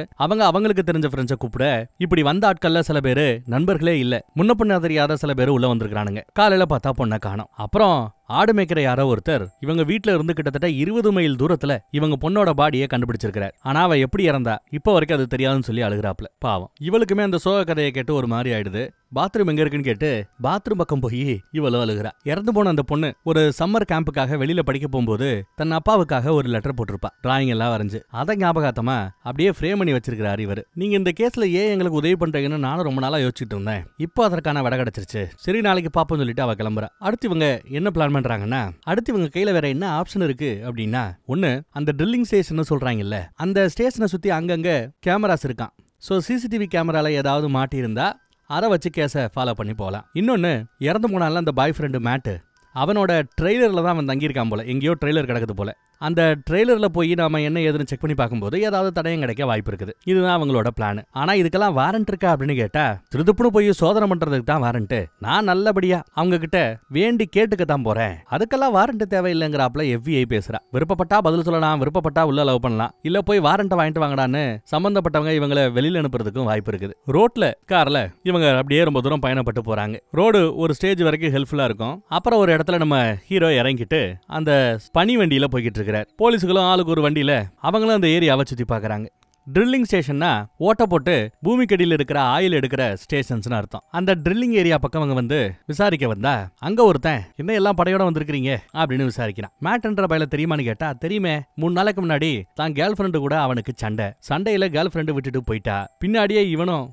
அவங்களுக்கு தெரிஞ்ச ஃப்ரெண்ட்ஸை கூப்பிட இப்படி வந்த ஆட்கள்ல சில பேரு நண்பர்களே இல்ல, முன்ன பொண்ணு தெரியாத சில பேர் உள்ள வந்திருக்கானுங்க. காலையில பார்த்தா பொண்ணை காணோம். அப்புறம் ஆடு மேய்க்கிற யாரோ ஒருத்தர் இவங்க வீட்டுல இருந்து கிட்டத்தட்ட 20 மைல் தூரத்துல இவங்க பொண்ணோட பாடியை கண்டுபிடிச்சிருக்காரு. ஆனா அவ எப்படி இறந்தா இப்ப வரைக்கும் அது தெரியாதுன்னு சொல்லி அழுகிறாப்ல. பாவம். இவளுக்குமே அந்த சோக கதையை கேட்டு ஒரு மாதிரி ஆயிடுது. பாத்ரூம் எங்க இருக்குன்னு கேட்டு பாத்ரூம் பக்கம் போய் இவளோ அழுகிறா. இறந்து போன அந்த பொண்ணு ஒரு சம்மர் கேம்புக்காக வெளியில படிக்க போகும்போது தன் அப்பாவுக்காக ஒரு லெட்டர் போட்டிருப்பா. டிராயிங் எல்லாம் வரைஞ்சு அதை ஞாபகார்த்தமா அப்படியே ஃப்ரேம் பண்ணி வச்சிருக்காரு இவர். நீங்க இந்த கேஸ்ல ஏன் எங்களுக்கு உதவி பண்றீங்கன்னு நானும் ரொம்ப நாளா யோசிச்சுட்டு இருந்தேன். இப்போ அதற்கான விட கிடைச்சிருச்சு. சரி நாளைக்கு பாப்போம்னு சொல்லிட்டு அவ கிளம்புறா. அடுத்து இவங்க என்ன பிளான் பண்றாங்கன்னா, அடுத்து இவங்க கையில வேற என்ன ஆப்ஷன் இருக்கு அப்படின்னா, ஒண்ணு அந்த ட்ரில்லிங் ஸ்டேஷன் சொல்றாங்கல்ல, அந்த ஸ்டேஷனை சுத்தி அங்கங்க கேமராஸ் இருக்கான். சோ சிசிடிவி கேமரால ஏதாவது மாட்டி இருந்தா அதை வச்சு கேஸை ஃபாலோ பண்ணி போகலாம். இன்னொன்னு இறந்து போனால அந்த பாய் ஃப்ரெண்டு மேட்டு அவனோட ட்ரெய்லர்ல தான் அவன் தங்கியிருக்கான் போல. எங்கேயோ ட்ரெய்லர் கிடக்குது போல. அந்த ட்ரெய்லர்ல போய் நாம என்ன ஏதுன்னு செக் பண்ணி பார்க்கும்போது ஏதாவது தடயம் கிடைக்க வாய்ப்பு இருக்குது. இதுதான் அவங்களோட பிளான். ஆனா இதுக்கெல்லாம் வாரண்ட் இருக்கா அப்படின்னு கேட்டா திருதுப்புன்னு போய் சோதனை பண்றதுக்கு தான் வாரண்ட். நான் நல்லபடியா அவங்க கிட்ட வேண்டி கேட்டுக்கத்தான் போறேன். அதுக்கெல்லாம் வாரண்ட் தேவையில்லைங்கிறாப்ல FBI பேசுறா. விருப்பப்பட்டா பதில் சொல்லலாம், விருப்பப்பட்டா உள்ள லவ் பண்ணலாம், இல்ல போய் வாரண்ட் வாங்கிட்டு வாங்கடான்னு சம்பந்தப்பட்டவங்க இவங்களை வெளியில அனுப்புறதுக்கும் வாய்ப்பு இருக்குது. ரோட்ல கார்ல இவங்க அப்படியே ரொம்ப தூரம் பயணப்பட்டு போறாங்க. ரோடு ஒரு ஸ்டேஜ் வரைக்கும் ஹெல்ப்ஃபுல்லா இருக்கும். அப்புறம் ஒரு இடத்துல நம்ம ஹீரோ இறங்கிட்டு அந்த பனி வண்டியில போய்கிட்டு இருக்காரு. போலீஸுகளும் ஆளுக்கு ஒரு வண்டியில அவங்களும் அந்த ஏரியாவை சுத்தி பாக்குறாங்க. ட்ரில்லிங் ஸ்டேஷன்னா ஓட்ட போட்டு பூமிக்கடியில் இருக்கிற ஆயில் எடுக்கிற ஸ்டேஷன்ஸ்னு அர்த்தம். அந்த ட்ரில்லிங் ஏரியா பக்கம் அவங்க வந்து விசாரிக்க வந்தா அங்க ஒருத்தன் என்ன எல்லாம் படையோட வந்திருக்கீங்க அப்படின்னு விசாரிக்கிறான். மேட்ன்ற பையில தெரியுமான்னு கேட்டா தெரியுமே, 3 நாளைக்கு முன்னாடி தான் கேர்ள் ஃப்ரெண்டு கூட அவனுக்கு சண்டையில கேர்ள் ஃப்ரெண்டு விட்டுட்டு போயிட்டா. பின்னாடியே இவனும்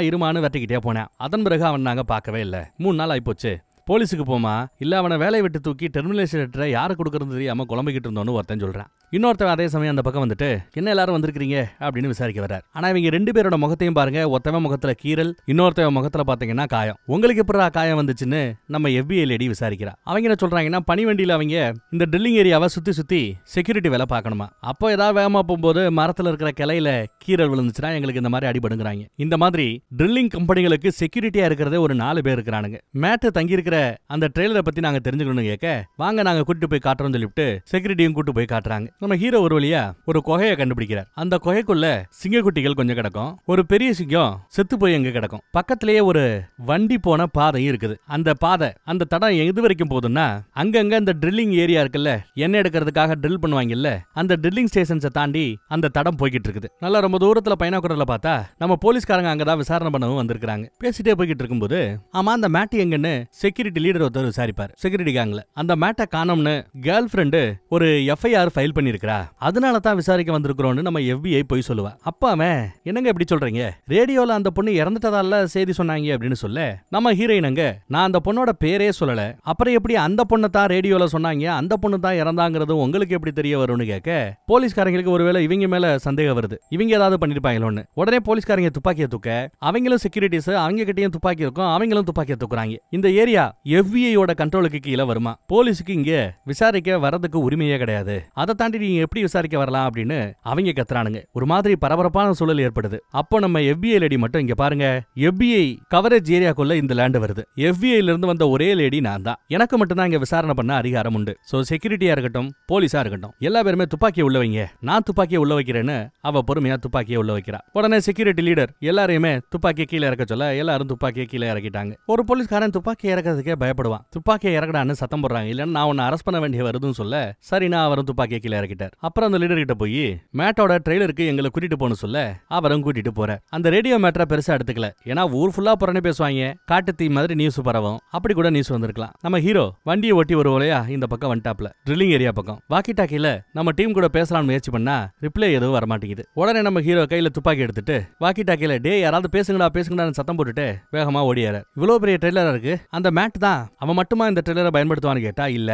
இருமான்னு வெட்டிக்கிட்டே போனான். அதன் பிறகு அவன் நாங்க பார்க்கவே இல்லை. 3 நாள் ஆயிப்போச்சு. போலீஸுக்கு போமா இல்ல அவனை வேலையை விட்டு தூக்கி டெர்மினேஷன் லெட்டரை யாரு கொடுக்கறது தெரியாம குழம்பிக்கிட்டு இருந்தோன்னு ஒருத்தன் சொல்றான். இன்னொருத்தன் அதே சமயம் அந்த பக்கம் வந்துட்டு என்ன எல்லாரும் வந்திருக்கீங்க அப்படின்னு விசாரிக்க வர்றார். ஆனா இவங்க 2 பேரோட முகத்தையும் பாருங்க. ஒருத்தவன் முகத்துல கீரல், இன்னொருத்தவன் முகத்துல பாத்தீங்கன்னா காயம். உங்களுக்கு எப்படா காயம் வந்துச்சுன்னு நம்ம FBI லேடி விசாரிக்கிறா. அவங்க என்ன சொல்றாங்கன்னா பனி வண்டியில அவங்க இந்த ட்ரில்லிங் ஏரியாவை சுத்தி செக்யூரிட்டி வேலை பார்க்கணுமா. அப்போ ஏதாவது வேகமா போகும்போது மரத்துல இருக்கிற கிளையில கீரல் விழுந்துச்சுன்னா எங்களுக்கு இந்த மாதிரி அடிபடுங்கிறாங்க. இந்த மாதிரி ட்ரில்லிங் கம்பெனிகளுக்கு செக்யூரிட்டியா இருக்கிறதே ஒரு 4 பேர் இருக்கிறானுங்க. மேட்டு தங்கி இருக்கிற அந்த ட்ரெய்லரை பத்தி நாங்க தெரிஞ்சுக்கணும்னு கேட்க வாங்க நாங்க கூட்டிட்டு போய் காட்டுறோம்னு சொல்லிட்டு செக்யூரிட்டியும் கூட்டு போய் காட்டுறாங்க. நம்ம ஹீரோ ஒரு வழியா ஒரு குகையை கண்டுபிடிக்கிறார். அந்த குகைக்குள்ள சிங்கக்குட்டிகள் கொஞ்சம் கிடக்கும். ஒரு பெரிய சிங்கம் செத்து போய் எங்க கிடக்கும். பக்கத்திலேயே ஒரு வண்டி போன பாதையும் இருக்குது. அந்த பாதை அந்த தடம் எது வரைக்கும் போகுதுன்னா அங்கங்க இந்த ட்ரில்லிங் ஏரியா இருக்குல்ல, எண்ணெய் எடுக்கிறதுக்காக ட்ரில் பண்ணுவாங்கல்ல, அந்த ட்ரில்லிங் ஸ்டேஷன்ஸை தாண்டி அந்த தடம் போய்கிட்டு இருக்குது. நல்லா ரொம்ப தூரத்துல பைனாகுலர்ல பார்த்தா நம்ம போலீஸ்காரங்க அங்கதான் விசாரணை பண்ணவும் வந்திருக்காங்க. பேசிட்டே போய்கிட்டு இருக்கும்போது ஆமா அந்த மேட்டி எங்கன்னு செக்யூரிட்டி லீடர் ஒருத்தர் விசாரிப்பார். செக்யூரிட்டி கேங்ல அந்த மேட்டை காணோம்னு கேர்ள் ஃப்ரெண்டு ஒரு FIR ஃபைல் பண்ணிருக்கா. அதனால தான் விசாரிக்க வந்திருக்கிறோம்னு நம்ம FBI போய் சொல்லுவா. அப்ப அவன் என்னங்க இப்படி சொல்றீங்க, ரேடியோல அந்த பொண்ணு இறந்துட்டதால செய்தி சொன்னாங்க அப்படின்னு சொல்ல நம்ம ஹீரோயினங்க நான் அந்த பொண்ணோட பேரே சொல்லல, அப்புறம் எப்படி அந்த பொண்ணை தான் ரேடியோல சொன்னாங்க, அந்த பொண்ணு தான் இறந்தாங்கிறது உங்களுக்கு எப்படி தெரிய வரும்னு கேட்க போலீஸ்காரங்களுக்கு ஒருவேளை இவங்க மேல சந்தேகம் வருது, இவங்க ஏதாவது பண்ணிருப்பாங்களோன்னு. உடனே போலீஸ்காரங்க துப்பாக்கியை தூக்க அவங்களும் செக்யூரிட்டிஸ் அவங்க கிட்டயும் துப்பாக்கி இருக்கும், அவங்களும் துப்பாக்கியை தூக்குறாங்க. இந்த ஏரியா FBIயோட கண்ட்ரோலுக்கு கீழே வருமா. போலீஸுக்கு இங்க விசாரிக்க வரதுக்கு உரிமையே கிடையாது. அதை தாண்டி நீங்க எப்படி விசாரிக்க வரலாம் அப்படின்னு அவங்க கத்துறானுங்க. ஒரு மாதிரி பரபரப்பான சூழல் ஏற்படுது. அப்போ நம்ம FBI லேடி மட்டும் இங்க பாருங்க, FBI கவரேஜ் ஏரியாக்குள்ள இந்த லேண்ட் வருது. FBIல இருந்து வந்த ஒரே லேடி நான் தான். எனக்கு மட்டும் தான் இங்க விசாரணை பண்ண அதிகாரம் உண்டு. சோ செக்யூரிட்டியா இருக்கட்டும் போலீஸா இருக்கட்டும் எல்லா பேருமே துப்பாக்கியை உள்ள வைங்க, நான் துப்பாக்கியை உள்ள வைக்கிறேன்னு அவ பொறுமையா துப்பாக்கியை உள்ள வைக்கிறா. உடனே செக்யூரிட்டி லீடர் எல்லாரையுமே துப்பாக்கியை கீழே இறக்க சொல்ல எல்லாரும் துப்பாக்கியை கீழே இறக்கிட்டாங்க. ஒரு போலீஸ்காரன் துப்பாக்கி இறக்கிறது பண்றதுக்கே பயப்படுவான். துப்பாக்கியை இறக்கடான்னு சத்தம் போடுறாங்க. இல்லன்னா நான் உன்னை அரெஸ்ட் பண்ண வேண்டிய வருதுன்னு சொல்ல சரி நான் அவரும் துப்பாக்கியை கீழே இறக்கிட்டார். அப்புறம் அந்த லீடர் கிட்ட போய் மேட்டோட ட்ரெய்லருக்கு எங்களை கூட்டிட்டு போன்னு சொல்ல அவரும் கூட்டிட்டு போறார். அந்த ரேடியோ மேட்டரை பெருசா எடுத்துக்கல. ஏன்னா ஊர் ஃபுல்லா புறனே பேசுவாங்க, காட்டு தீ மாதிரி நியூஸ் பரவும். அப்படி கூட நியூஸ் வந்திருக்கலாம். நம்ம ஹீரோ வண்டியை ஓட்டி ஒரு வழியா இந்த பக்கம் வந்துட்டாப்ல, ட்ரில்லிங் ஏரியா பக்கம். வாக்கி டாக்கில நம்ம டீம் கூட பேசலாம்னு முயற்சி பண்ணா ரிப்ளை எதுவும் வரமாட்டேங்குது. உடனே நம்ம ஹீரோ கையில துப்பாக்கி எடுத்துட்டு வாக்கி டாக்கில டே யாராவது பேசுங்கடான்னு சத்தம் போட்டுட்டு வேகமா ஓடியாரு. இவ்வளவு பெரிய ட்ரெய்லரா இருக்கு, அந்த மேட் தான் அவன் மட்டுமா இந்த ட்ரெய்லரை பயன்படுத்துவான்னு கேட்டா இல்ல,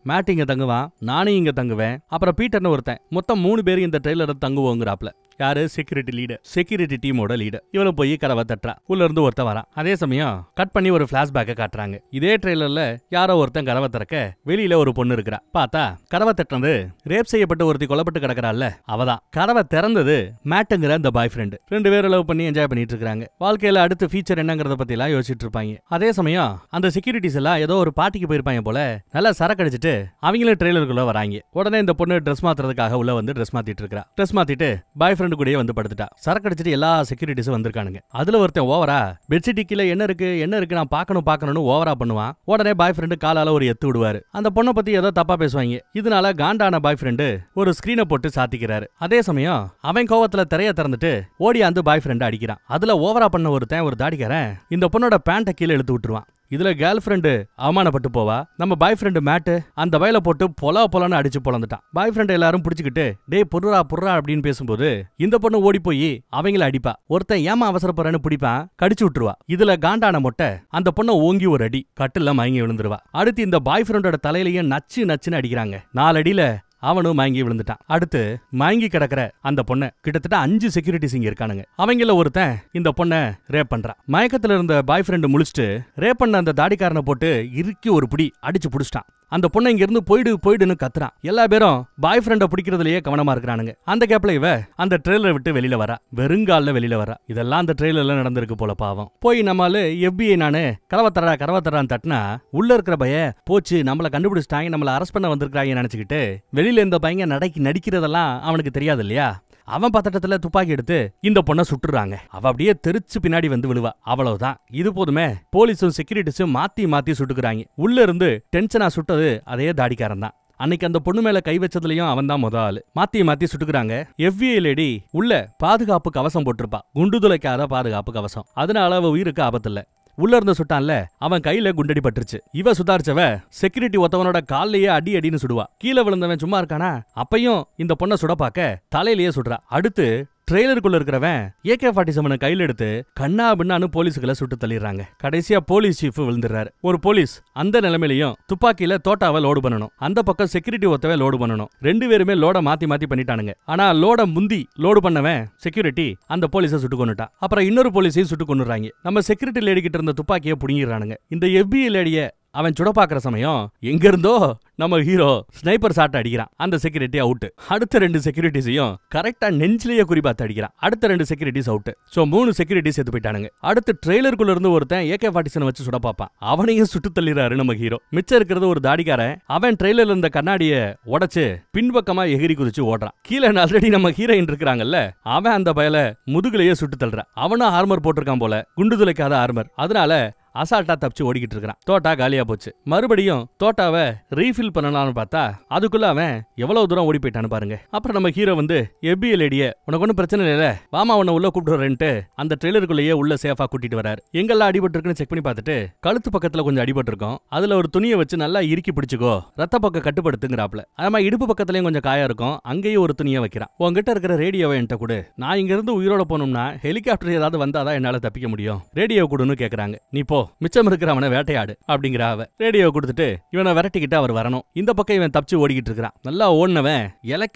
மேட் இங்க தங்குவான், நானும் இங்க தங்குவேன், அப்புறம் பீட்டர்னு ஒருத்தன், மொத்தம் 3 பேர் இந்த ட்ரெய்லரை தங்குவோங்கிறாப்ல. யாரு? செக்யூரிட்டி லீடர், செக்யூரிட்டி டீமோட லீடர். இவளை போய் கதவை தட்டுறா. உள்ள இருந்து ஒருத்தன் வரான். அதே சமயம் கட் பண்ணி ஒரு பிளாஷ்பேக்கை காட்டுறாங்க. இதே ட்ரெய்லர்ல யாரோ ஒருத்தன் கதவை திறக்க வெளியில ஒரு பொண்ணு இருக்கிறா. பார்த்தா கதவை தட்டுறது ரேப் செய்யப்பட்டு ஒருத்தி கொல்லப்பட்டு கிடக்குறாள்ல அவதான். கதவை திறந்தது மேட்டுங்கிற அந்த பாய் ஃப்ரெண்ட். 2 பேரும் லவ் பண்ணி என்ஜாய் பண்ணிட்டு இருக்காங்க. வாழ்க்கையில அடுத்த ஃபீச்சர் என்னங்கறத பத்தி எல்லாம் யோசிச்சுட்டு இருப்பாங்க. அதே சமயம் அந்த செக்யூரிட்டிஸ் எல்லாம் ஏதோ ஒரு பார்ட்டிக்கு போயிருப்பாங்க போல. நல்லா சரக்கு அடிச்சிட்டு அவங்களும் ட்ரெய்லருக்குள்ள வராங்க. உடனே இந்த பொண்ணு ட்ரெஸ் மாத்துறதுக்காக உள்ள வந்து ட்ரெஸ் மாத்திட்டு இருக்கா. ட்ரெஸ் மாத்திட்டு பாய் ஃப்ரெண்ட் கூட வந்து படுத்துட்டா. சரக்கு அடிச்சிட்டு எல்லா செக்யூரிட்டிஸும் வந்திருக்கானுங்க. அதுல ஒருத்தன் ஓவரா பெட்ஷீட் கீழே என்ன இருக்கு நான் பார்க்கணும்னு ஓவரா பண்ணுவான். உடனே பாய் ஃப்ரெண்டு காலால ஒரு எத்து விடுவாரு. அந்த பொண்ணை பத்தி ஏதோ தப்பா பேசுவாங்க. இதனால காண்டான பாய் ஃப்ரெண்டு ஒரு ஸ்கிரீனை போட்டு சாத்திக்கிறாரு. அதே சமயம் அவன் கோவத்துல திரைய திறந்துட்டு ஓடி அந்த பாய் ஃப்ரெண்ட் அடிக்கிறான். அதுல ஓவரா பண்ண ஒருத்தன் ஒரு தாடிக்காரன் இந்த பொண்ணோட பேண்ட கீழே இழுத்து விட்டுருவான். இதுல கேர்ள் ஃப்ரெண்டு அவமானப்பட்டு போவா. நம்ம பாய் ஃப்ரெண்டு மேட்டு அந்த வயல போட்டு பொலன்னு அடிச்சு பொலந்துட்டான். பாய் ஃப்ரெண்ட் எல்லாரும் பிடிச்சிக்கிட்டு டே புர்ரா அப்படின்னு பேசும்போது இந்த பொண்ணு ஓடி போய் அவங்கள அடிப்பா. ஒருத்தன் ஏமா அவசரப்படுறன்னு பிடிப்பான், கடிச்சு விட்டுருவா. இதுல காண்டான மொட்டை அந்த பொண்ணை ஓங்கி ஒரு அடி கட்டுல மயங்கி விழுந்துருவா. அடுத்து இந்த பாய் ஃப்ரெண்டோட தலையிலையும் நச்சுன்னு அடிக்கிறாங்க. 4 அடியில அவனும் மயங்கி விழுந்துட்டான். அடுத்து மயங்கி கிடக்குற அந்த பொண்ணை கிட்டத்தட்ட 5 செக்யூரிட்டிஸ் இங்க இருக்கானுங்க. அவங்கள ஒருத்தன் இந்த பொண்ணை ரேப் பண்றான். மயக்கத்துல இருந்த பாய் ஃப்ரெண்டு முழிச்சிட்டு ரேப் பண்ண அந்த தாடிக்காரனை போட்டு இறுக்கி ஒரு பிடி அடிச்சு புடிச்சிட்டான். அந்த பொண்ணை இங்க இருந்து போயிடுன்னு கத்துறான். எல்லா பேரும் பாய் ஃப்ரெண்ட பிடிக்கிறதுலயே கவனமா இருக்கிறானுங்க. அந்த கேப்ல இவ அந்த ட்ரெய்லரை விட்டு வெளியில வரா. வெறுங்கால வெளியில வரா. இதெல்லாம் அந்த ட்ரெய்லர்ல நடந்திருக்கு போல பாவம். போய் நம்மால FBI நானு கரவ தரான்னு தட்டினா உள்ள இருக்கிற பய போச்சு நம்மள கண்டுபிடிச்சிட்டாங்க, நம்மள அரெஸ்ட் பண்ண வந்திருக்காங்க நினைச்சுக்கிட்டு வெளியில இந்த பையன் நடிக்கிறதெல்லாம் அவனுக்கு தெரியாது இல்லையா. அவன் பதட்டத்துல துப்பாக்கி எடுத்து இந்த பொண்ணை சுட்டுறாங்க. அவ அப்படியே தெரிச்சு பின்னாடி வந்து விழுவா. அவ்வளவுதான். இது போதுமே போலீஸும் செக்யூரிட்டிஸும் மாத்தி சுட்டுக்கிறாங்க. உள்ள இருந்து டென்ஷனா சுட்டது அதே தாடிக்காரன் தான். அன்னைக்கு அந்த பொண்ணு மேல கை வச்சதுலயும் அவன் தான் முதல் ஆளு. மாத்தி சுட்டுக்கிறாங்க. FBI லேடி உள்ள பாதுகாப்பு கவசம் போட்டிருப்பா, குண்டு துளைக்காத பாதுகாப்பு கவசம். அதனால அவ உயிருக்கு ஆபத்து இல்ல. உள்ள இருந்து சுட்டான்ல அவன் கையில குண்டடி பட்டுருச்சு. இவ சுதாரிச்சவ செக்யூரிட்டி ஒருத்தவனோட காலையே அடின்னு சுடுவா. கீழே விழுந்தவன் சும்மா இருக்கானா, அப்பையும் இந்த பொண்ணை சுட பாக்க தலையிலேயே சுடுறா. அடுத்து ட்ரெய்லருக்குள்ள இருக்கிறவன் AK-47 கையில எடுத்து கண்ணா பின்னான்னு போலீஸுகளை சுட்டு தள்ளிடுறாங்க. கடைசியா போலீஸ் சீஃப் விழுந்துறாரு. ஒரு போலீஸ் அந்த நிலைமையிலையும் துப்பாக்கியில தோட்டாவை லோடு பண்ணணும். அந்த பக்கம் செக்யூரிட்டி ஒருத்தவ லோடு பண்ணணும். 2 பேருமே லோட மாத்தி பண்ணிட்டானுங்க. ஆனா லோட முந்தி லோடு பண்ணவன் செக்யூரிட்டி அந்த போலீஸை சுட்டு கொண்டுட்டா. அப்புறம் இன்னொரு போலீஸையும் சுட்டு கொண்டுறாங்க. நம்ம செக்யூரிட்டி லேடி கிட்ட இருந்த துப்பாக்கியை புடிங்கிறானுங்க. இந்த FBI லேடிய அவன் சுட பாக்குற சமயம் எங்க இருந்தோ நம்ம ஹீரோ ஸ்னைப்பர் ஷாட் அடிக்கிறான். அந்த செக்யூரிட்டி அவுட். அடுத்த 2 செக்யூரிட்டிஸையும் கரெக்டா நெஞ்சிலேயே குறிபாத்து அடிக்கிறான். அடுத்த 2 செக்யூரிட்டிஸ் அவுட். சோ 3 செக்யூரிட்டிஸ் செத்து போயிட்டானுங்க. அடுத்து ட்ரெய்லருக்குள்ள இருந்து ஒருத்தன் AK-47 வச்சு சுட பாப்பான். அவனையும் சுட்டு தள்ளிறாரு நம்ம ஹீரோ. மிச்சம் இருக்கிறது ஒரு தாடிக்காரன். அவன் ட்ரெய்லர்ல இருந்த கண்ணாடியை உடைச்சு பின்பக்கமா எகிரி குதிச்சு ஓடுறான். கீழே ஆல்ரெடி நம்ம ஹீரோயின் இருக்காங்கல்ல, அவன் அந்த பயல முதுகுலையே சுட்டு தள்ளுறான். அவனும் ஆர்மர் போட்டிருக்கான் போல, குண்டு துளைக்காத ஆர்மர். அதனால அசால்ட்டா தப்பிச்சு ஓடிக்கிட்டு இருக்கான். தோட்டா காலியா போச்சு. மறுபடியும் தோட்டாவை ரீஃபில் பண்ணலாம்னு பார்த்தா அதுக்குள்ள அவன் எவ்வளவு தூரம் ஓடி போயிட்டான்னு பாருங்க. அப்புறம் நம்ம ஹீரோ வந்து FBI லேடிய உனக்கு ஒன்னும் பிரச்சனை இல்ல வாமா உன்னை உள்ள கூப்பிட்டு வரேன்ட்டு அந்த ட்ரெய்லருக்குள்ளேயே உள்ள சேஃபா கூட்டிட்டு வராரு. எங்கெல்லாம் அடிபட்டு இருக்குன்னு செக் பண்ணி பார்த்துட்டு கழுத்து பக்கத்துல கொஞ்சம் அடிபட்டு இருக்கும். அதுல ஒரு துணியை வச்சு நல்லா இறுக்கி பிடிச்சுக்கோ, ரத்த பக்கம் கட்டுப்படுத்துங்கிறாப்ல. அதே இடுப்பு பக்கத்துலயும் கொஞ்சம் காயா இருக்கும். அங்கேயும் ஒரு துணியை வைக்கிறான். உங்ககிட்ட இருக்கிற ரேடியோவை என்கிட்ட கொடு, நான் இங்க இருந்து உயிரோட போனோம்னா ஹெலிகாப்டர் ஏதாவது வந்தாதான் என்னால தப்பிக்க முடியும், ரேடியோ கொடுன்னு கேக்குறாங்க. நீ போ மிச்சம் இருக்கிறவனை வேட்டையாடு அப்படிங்கிற அவ ரேடியோ கொடுத்துட்டு இவனை விரட்டிக்கிட்டு அவர் வரணும். இந்த பக்கம் இவன் தப்பிச்சு ஓடிக்கிட்டு இருக்கிறான். நல்லா ஓடினவன்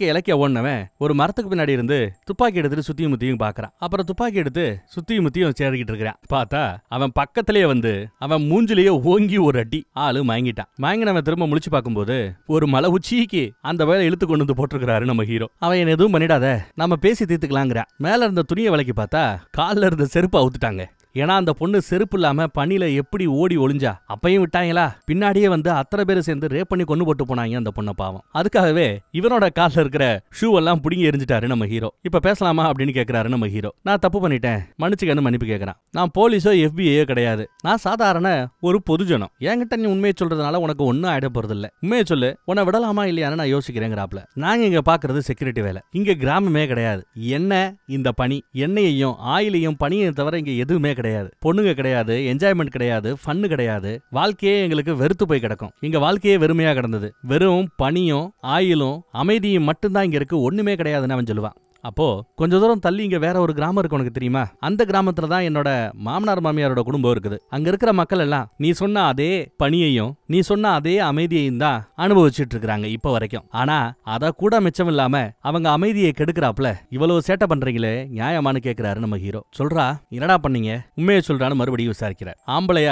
இலக்க ஓடினவன் ஒரு மரத்துக்கு பின்னாடி இருந்து துப்பாக்கி எடுத்துட்டு சுத்தியும் முத்தியும் பாக்குறான். அப்புறம் துப்பாக்கி எடுத்து சுத்தியும் முத்தியும் சேரிக்கிட்டு இருக்கிறான். பார்த்தா அவன் பக்கத்திலேயே வந்து அவன் மூஞ்சிலேயே ஓங்கி ஒரு அடி ஆளு மயங்கிட்டான். மயங்கினவன் திரும்ப முழிச்சு பார்க்கும்போது ஒரு மலை உச்சிக்கு அந்த வேலை இழுத்து கொண்டு வந்து போட்டிருக்கிறாரு நம்ம ஹீரோ. அவன் எதுவும் பண்ணிடாத, நம்ம பேசி தீர்த்துக்கலாங்கிற. மேல இருந்த துணியை விலைக்கு பார்த்தா காலில் இருந்த செருப்பு அவுத்துட்டாங்க. ஏன்னா அந்த பொண்ணு செருப்பு இல்லாம பனியில எப்படி ஓடி ஒளிஞ்சா, அப்பையும் விட்டாங்களா, பின்னாடியே வந்து அத்தனை பேர் சேர்ந்து ரேப் பண்ணி கொண்டு போட்டு போனாங்க அந்த பொண்ணை பாவம். அதுக்காகவே இவனோட கால்ல இருக்கிற ஷூ எல்லாம் புடுங்கி எரிஞ்சிட்டாரு நம்ம ஹீரோ. இப்ப பேசலாமா அப்படின்னு கேக்குறாரு நம்ம ஹீரோ. நான் தப்பு பண்ணிட்டேன், மன்னிச்சுக்கன்னு மன்னிப்பு கேக்குறான். நான் போலீஸோ FBI கிடையாது, நான் சாதாரண ஒரு பொதுஜனம். என்கிட்ட நீ உண்மையை சொல்றதுனால உனக்கு ஒன்னும் ஆயிட போறது இல்ல. உண்மையை சொல்லு, உன்னை விடலாமா இல்லையான்னு நான் யோசிக்கிறேங்கிறாப்ல. நாங்க இங்க பாக்குறது செக்யூரிட்டி வேலை, இங்க கிராமமே கிடையாது. என்ன இந்த பனி, எண்ணெயையும் ஆயிலையும் பனியையும் தவிர இங்க எதுவுமே கிடையாது. பொண்ணுங்க கிடையாது, என்ஜாய்மெண்ட் கிடையாது, ஃபன்னு கிடையாது. வாழ்க்கையே எங்களுக்கு வெறுத்து போய் கிடக்கும். இங்க வாழ்க்கையே வெறுமையா கிடந்தது. வெறும் பனியும் ஆயிலும் அமைதியும் மட்டும்தான் இங்க இருக்கு, ஒண்ணுமே கிடையாதுன்னு அவன் சொல்லுவான். அப்போ கொஞ்ச தூரம் தள்ளி இங்க வேற ஒரு கிராமம் இருக்கு, உனக்கு தெரியுமா? அந்த கிராமத்துல தான் என்னோட மாமனார் மாமியாரோட குடும்பம் இருக்குது. அங்க இருக்கிற மக்கள் எல்லாம் நீ சொன்ன அதே பனியையும் நீ சொன்ன அதே அமைதியையும் தான் அனுபவிச்சுட்டு இருக்காங்க இப்ப வரைக்கும். ஆனா அத கூட மிச்சம் இல்லாம அவங்க அமைதியை கெடுக்கிறாப்ல. இவ்வளவு சேட்டை பண்றீங்களே நியாயமானு கேக்குறாரு நம்ம ஹீரோ. சொல்றா, என்னடா பண்ணீங்க, உண்மையை சொல்றான்னு மறுபடியும் விசாரிக்கிறார். ஆம்பளை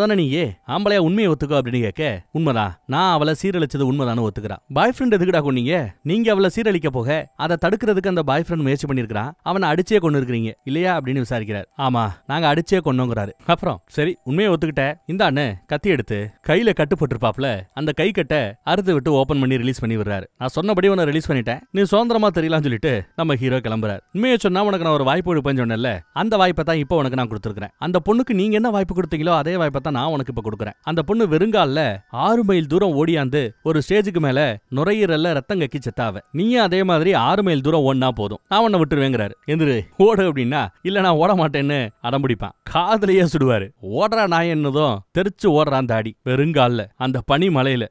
தானே நீயே, ஆம்பளையா உண்மையை ஒத்துக்கோ அப்படின்னு கேட்க, உண்மைதான், நான் அவளை சீரழிச்சது உண்மைதானு ஒத்துக்கிறா. பாய் ஃப்ரெண்ட் எதுக்குடா கொன்னீங்க? நீங்க அவளை சீரழிக்க போக அதை தடுக்கிறதுக்கு அந்த பாய் ஃப்ரெண்ட் முயற்சி பண்ணிருக்கான், அவனை அடிச்சே கொண்டு இருக்கிறீங்க இல்லையா அப்படின்னு விசாரிக்கிறார். ஆமா, நாங்க அடிச்சே கொன்னோங்கிறாரு. அப்புறம் சரி உண்மையை ஒத்துக்கிட்ட, இந்தான்னு கத்தி எடுத்து கையில கட்டு போட்டுருப்பாப்ல, அந்த கை கட்ட அறுத்து விட்டு ஓபன் பண்ணி ரிலீஸ் பண்ணி விடுறாரு. நான் சொன்னபடி உன்னை ரிலீஸ் பண்ணிட்டேன், நீ சுதந்திரமா தெரியலாம்னு சொல்லிட்டு நம்ம ஹீரோ கிளம்புறாரு. உண்மையை சொன்னா உனக்கு நான் ஒரு வாய்ப்பு கொடுப்பேன்னு சொன்னேன்ல, அந்த வாய்ப்பை தான் இப்போ உனக்கு நான் கொடுத்துருக்கேன். அந்த பொண்ணுக்கு நீங்க என்ன வாய்ப்பு கொடுத்தீங்களோ அதே வாய்ப்பை தான் நான் உனக்கு இப்ப கொடுக்குறேன். அந்த பொண்ணு வெறுங்கால்ல 6 மைல் தூரம் ஓடியாந்து ஒரு ஸ்டேஜுக்கு மேல நுரையீரல்ல ரத்தம் கக்கி செத்தாவ. நீயும் அதே மாதிரி 6 மைல் தூரம் ஓடினா போதும், நான் உன்னை விட்டுருவேங்கிறாரு. எந்திரு ஓடு அப்படின்னா, இல்ல நான் ஓட மாட்டேன்னு அடம்பிடிப்பான். காதலையே சுடுவாரு. ஓடுறா நாய் என்னதும் தெரிச்சு ஓடுறான் தாடி. வெறுங்கால்ல அந்த பனி மலையில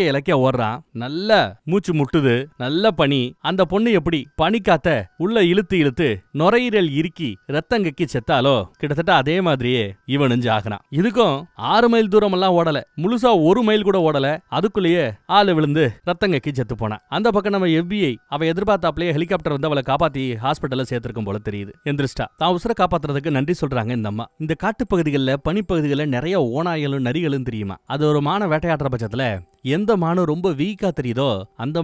இலக்க ஓடுறான். நல்ல மூச்சு முட்டுது, நல்ல பனி. அந்த பொண்ணு எப்படி பனி காத்த உள்ள இழுத்து நுரையீரல் இறுக்கி ரத்தம் கக்கி செத்தாலோ, கிட்டத்தட்ட அதே மாதிரியே இவனுஞ்சு ஆகிறான். இதுக்கும் 6 மைல் தூரம் எல்லாம் ஓடல, முழுசா 1 மைல் கூட ஓடல, அதுக்குள்ளேயே ஆளு விழுந்து ரத்தம் கக்கி செத்து போனான். அந்த பக்கம் நம்ம FBI அவ எதிர்பார்த்தாப்லயே ஹெலிகாப்டர் வந்து அவளை காப்பாத்தி ஹாஸ்பிட்டல்ல சேர்த்திருக்கும் போல தெரியுது. எந்திரிஸ்டா தான் உசுர காப்பாத்துறதுக்கு நன்றி சொல்றாங்க இந்த அம்மா. இந்த காட்டுப்பகுதிகளில் பனிப்பகுதிகளில் நிறைய ஓநாய்களும் நரிகளும் தெரியுமா. அது ஒரு மான வேட்டையாடுற பட்சத்துல எந்த மானம் ரொம்ப வீக்கா தெரியுதோ அந்த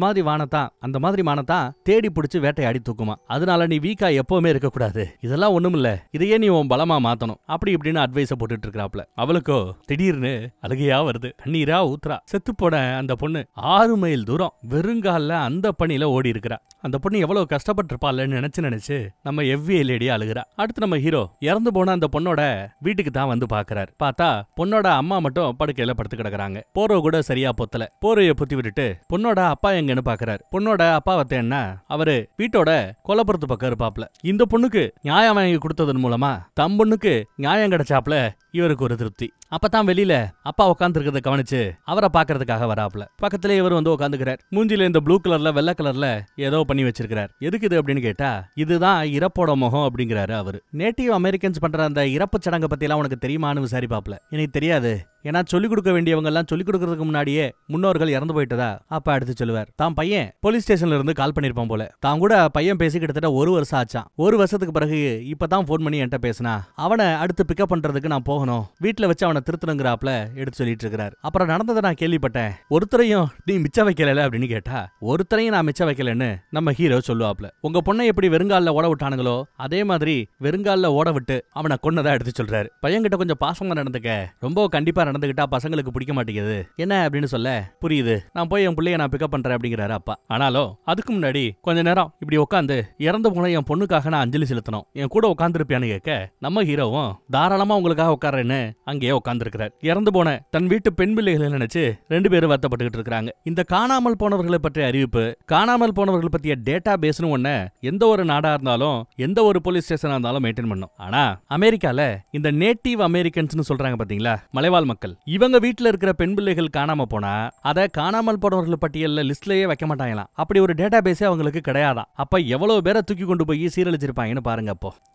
மாதிரி மானத்தான் தேடி பிடிச்சு வேட்டையாடி தூக்குமா. அதனால நீ வீக்கா எப்பவுமே இருக்க கூடாது, இதெல்லாம் ஒண்ணும் இல்ல, இதையே நீ உன் பலமா மாத்தணும் அப்படி இப்படின்னு அட்வைஸ போட்டுட்டு இருக்கிறாப்ல. அவளுக்கோ திடீர்னு அழுகையா வருது, கண்ணீரா ஊத்துறா. செத்து போன அந்த பொண்ணு 6 மைல் தூரம் வெறுங்கால அந்த பணியில ஓடி இருக்கிறா. அந்த பொண்ணு எவ்வளவு கஷ்டப்பட்டிருப்பாள்னு நினைச்சு நம்ம FBI லேடி அழுகிறா. அடுத்து நம்ம ஹீரோ இறந்து போன அந்த பொண்ணோட வீட்டுக்கு தான் வந்து பாக்குறாரு. பார்த்தா பொண்ணோட அம்மா மட்டும் படுக்கையில படுத்து கிடக்குறாங்க. போர்வை கூட சரியா பொத்தல. போர்வைய புத்தி விட்டுட்டு பொண்ணோட அப்பா எங்கன்னு பாக்குறாரு. பொண்ணோட அப்பா வத்தேன்னா அவரு வீட்டோட கொலப்புறத்து பக்கம் இருப்பாப்ல. இந்த பொண்ணுக்கு நியாயம் வாங்கி கொடுத்ததன் மூலமா தம் பொண்ணுக்கு நியாயம் கிடைச்சாப்ல இவருக்கு ஒரு திருப்தி. அப்பதான் வெளியில அப்பா உட்கார்ந்து இருக்கிறத கவனிச்சு அவரை பாக்குறதுக்காக வராப்ல. பக்கத்துல இவர் வந்து உட்காந்துக்கிறார். மூஞ்சில இந்த ப்ளூ கலர்ல வெள்ளை கலர்ல ஏதோ பண்ணி வச்சிருக்கார். எதுக்கு இது அப்படின்னு கேட்டா, இதுதான் இறப்போட முகம் அப்படிங்கிறாரு அவரு. நேட்டிவ் அமெரிக்கன்ஸ் பண்ற அந்த இறப்பு சடங்கை பத்தி எல்லாம் உனக்கு தெரியுமான்னு விசாரிப்பாப்ல. எனக்கு தெரியாது, ஏன்னா சொல்லிக் கொடுக்க வேண்டியவங்க எல்லாம் சொல்லிக் கொடுக்கறதுக்கு முன்னாடியே முன்னோர்கள் இறந்து போயிட்டதா அப்பா எடுத்து சொல்லுவார். தான் பையன் போலீஸ் ஸ்டேஷன்ல இருந்து கால் பண்ணிருப்பான் போல. தான் கூட பையன் பேசி கிட்டத்தட்ட 1 வருஷம் ஆச்சான். 1 வருஷத்துக்கு பிறகு இப்பதான் போன் பண்ணி என்கிட்ட பேசினா, அவனை அடுத்து பிக்கப் பண்றதுக்கு நான் போகணும், வீட்டுல வச்சு அவனை திருத்தணுங்கிறாப்ல எடுத்து சொல்லிட்டு இருக்கிறார். அப்புறம் நடந்ததை நான் கேள்விப்பட்டேன், ஒருத்தரையும் நீ மிச்ச வைக்கல அப்படின்னு கேட்டா, ஒருத்தரையும் நான் மிச்ச வைக்கலன்னு நம்ம ஹீரோ சொல்லுவாப்ல. உங்க பொண்ணை எப்படி வெறுங்கால ஓட விட்டானுங்களோ அதே மாதிரி வெறுங்கால ஓட விட்டு அவனை கொன்னதா எடுத்து சொல்றாரு. பையன்கிட்ட கொஞ்சம் பாசமா நடந்துக்க, ரொம்ப கண்டிப்பா நடந்துகிட்டா பசங்களுக்கு பிடிக்க மாட்டேங்குது என்ன அப்படின்னு சொல்ல, புரியுது, நான் போய் என் பிள்ளைய நான் பிக்கப் பண்றேன் அப்படிங்கிறாரு அப்பா. ஆனாலும் அதுக்கு முன்னாடி கொஞ்ச நேரம் இப்படி உட்காந்து இறந்து போன என் பொண்ணுக்காக நான் அஞ்சலி செலுத்தணும், என் கூட உட்கார்ந்து இருப்பியான்னு கேட்க, நம்ம ஹீரோவும் தாராளமா உங்களுக்காக உட்கார்றேன்னு அங்கேயே உட்கார்ந்து இருக்கிறார். இறந்து போன தன் வீட்டு பெண் பிள்ளைகளை நினைச்சு 2 பேரும் வருத்தப்பட்டுக்கிட்டு இருக்காங்க. இந்த காணாமல் போனவர்களை பற்றிய அறிவிப்பு, காணாமல் போனவர்கள் பற்றிய டேட்டா பேஸ்னு ஒண்ணு எந்த ஒரு நாடா இருந்தாலும் எந்த ஒரு போலீஸ் ஸ்டேஷனா இருந்தாலும் மெயின்டைன் பண்ணும். ஆனா அமெரிக்கால இந்த நேட்டிவ் அமெரிக்கன்ஸ் சொல்றாங்க பாத்தீங்களா, மலைவாழ் மக்கள், இவங்க வீட்டுல இருக்கிற பெண் பிள்ளைகள் காணாம போனா அத காணாமல் போனவர்கள் பட்டியல்ல லிஸ்ட்லயே வைக்க மாட்டாங்களாம். அப்படி ஒரு டேட்டா பேஸே அவங்களுக்கு கிடையாதான். அப்ப எவ்வளவு பேரை தூக்கி கொண்டு போய் சீரழிச்சிருப்பாங்கன்னு பாருங்க.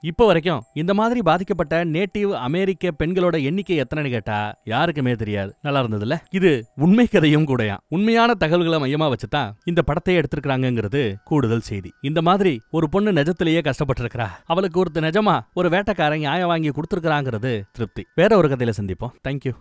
இப்போ வரைக்கும் இந்த மாதிரி பாதிக்கப்பட்ட நேட்டிவ் அமெரிக்க பெண்களோட எண்ணிக்கை எத்தனைன்னு கேட்டா யாருக்குமே தெரியாது. நல்லா இருந்ததுல. இது உண்மை கதையும் கூடயா. உண்மையான தகவல்களை மையமா வச்சுதான் இந்த படத்தை எடுத்திருக்காங்கிறது கூடுதல் செய்தி. இந்த மாதிரி ஒரு பொண்ணு நிஜத்திலேயே கஷ்டப்பட்டு இருக்கா, அவளுக்கு ஒருத்தர் நிஜமா ஒரு வேட்டைக்காரன் நியாயம் வாங்கி கொடுத்திருக்காங்கிறது திருப்தி. வேற ஒரு கதையில சந்திப்போம். தேங்க்யூ.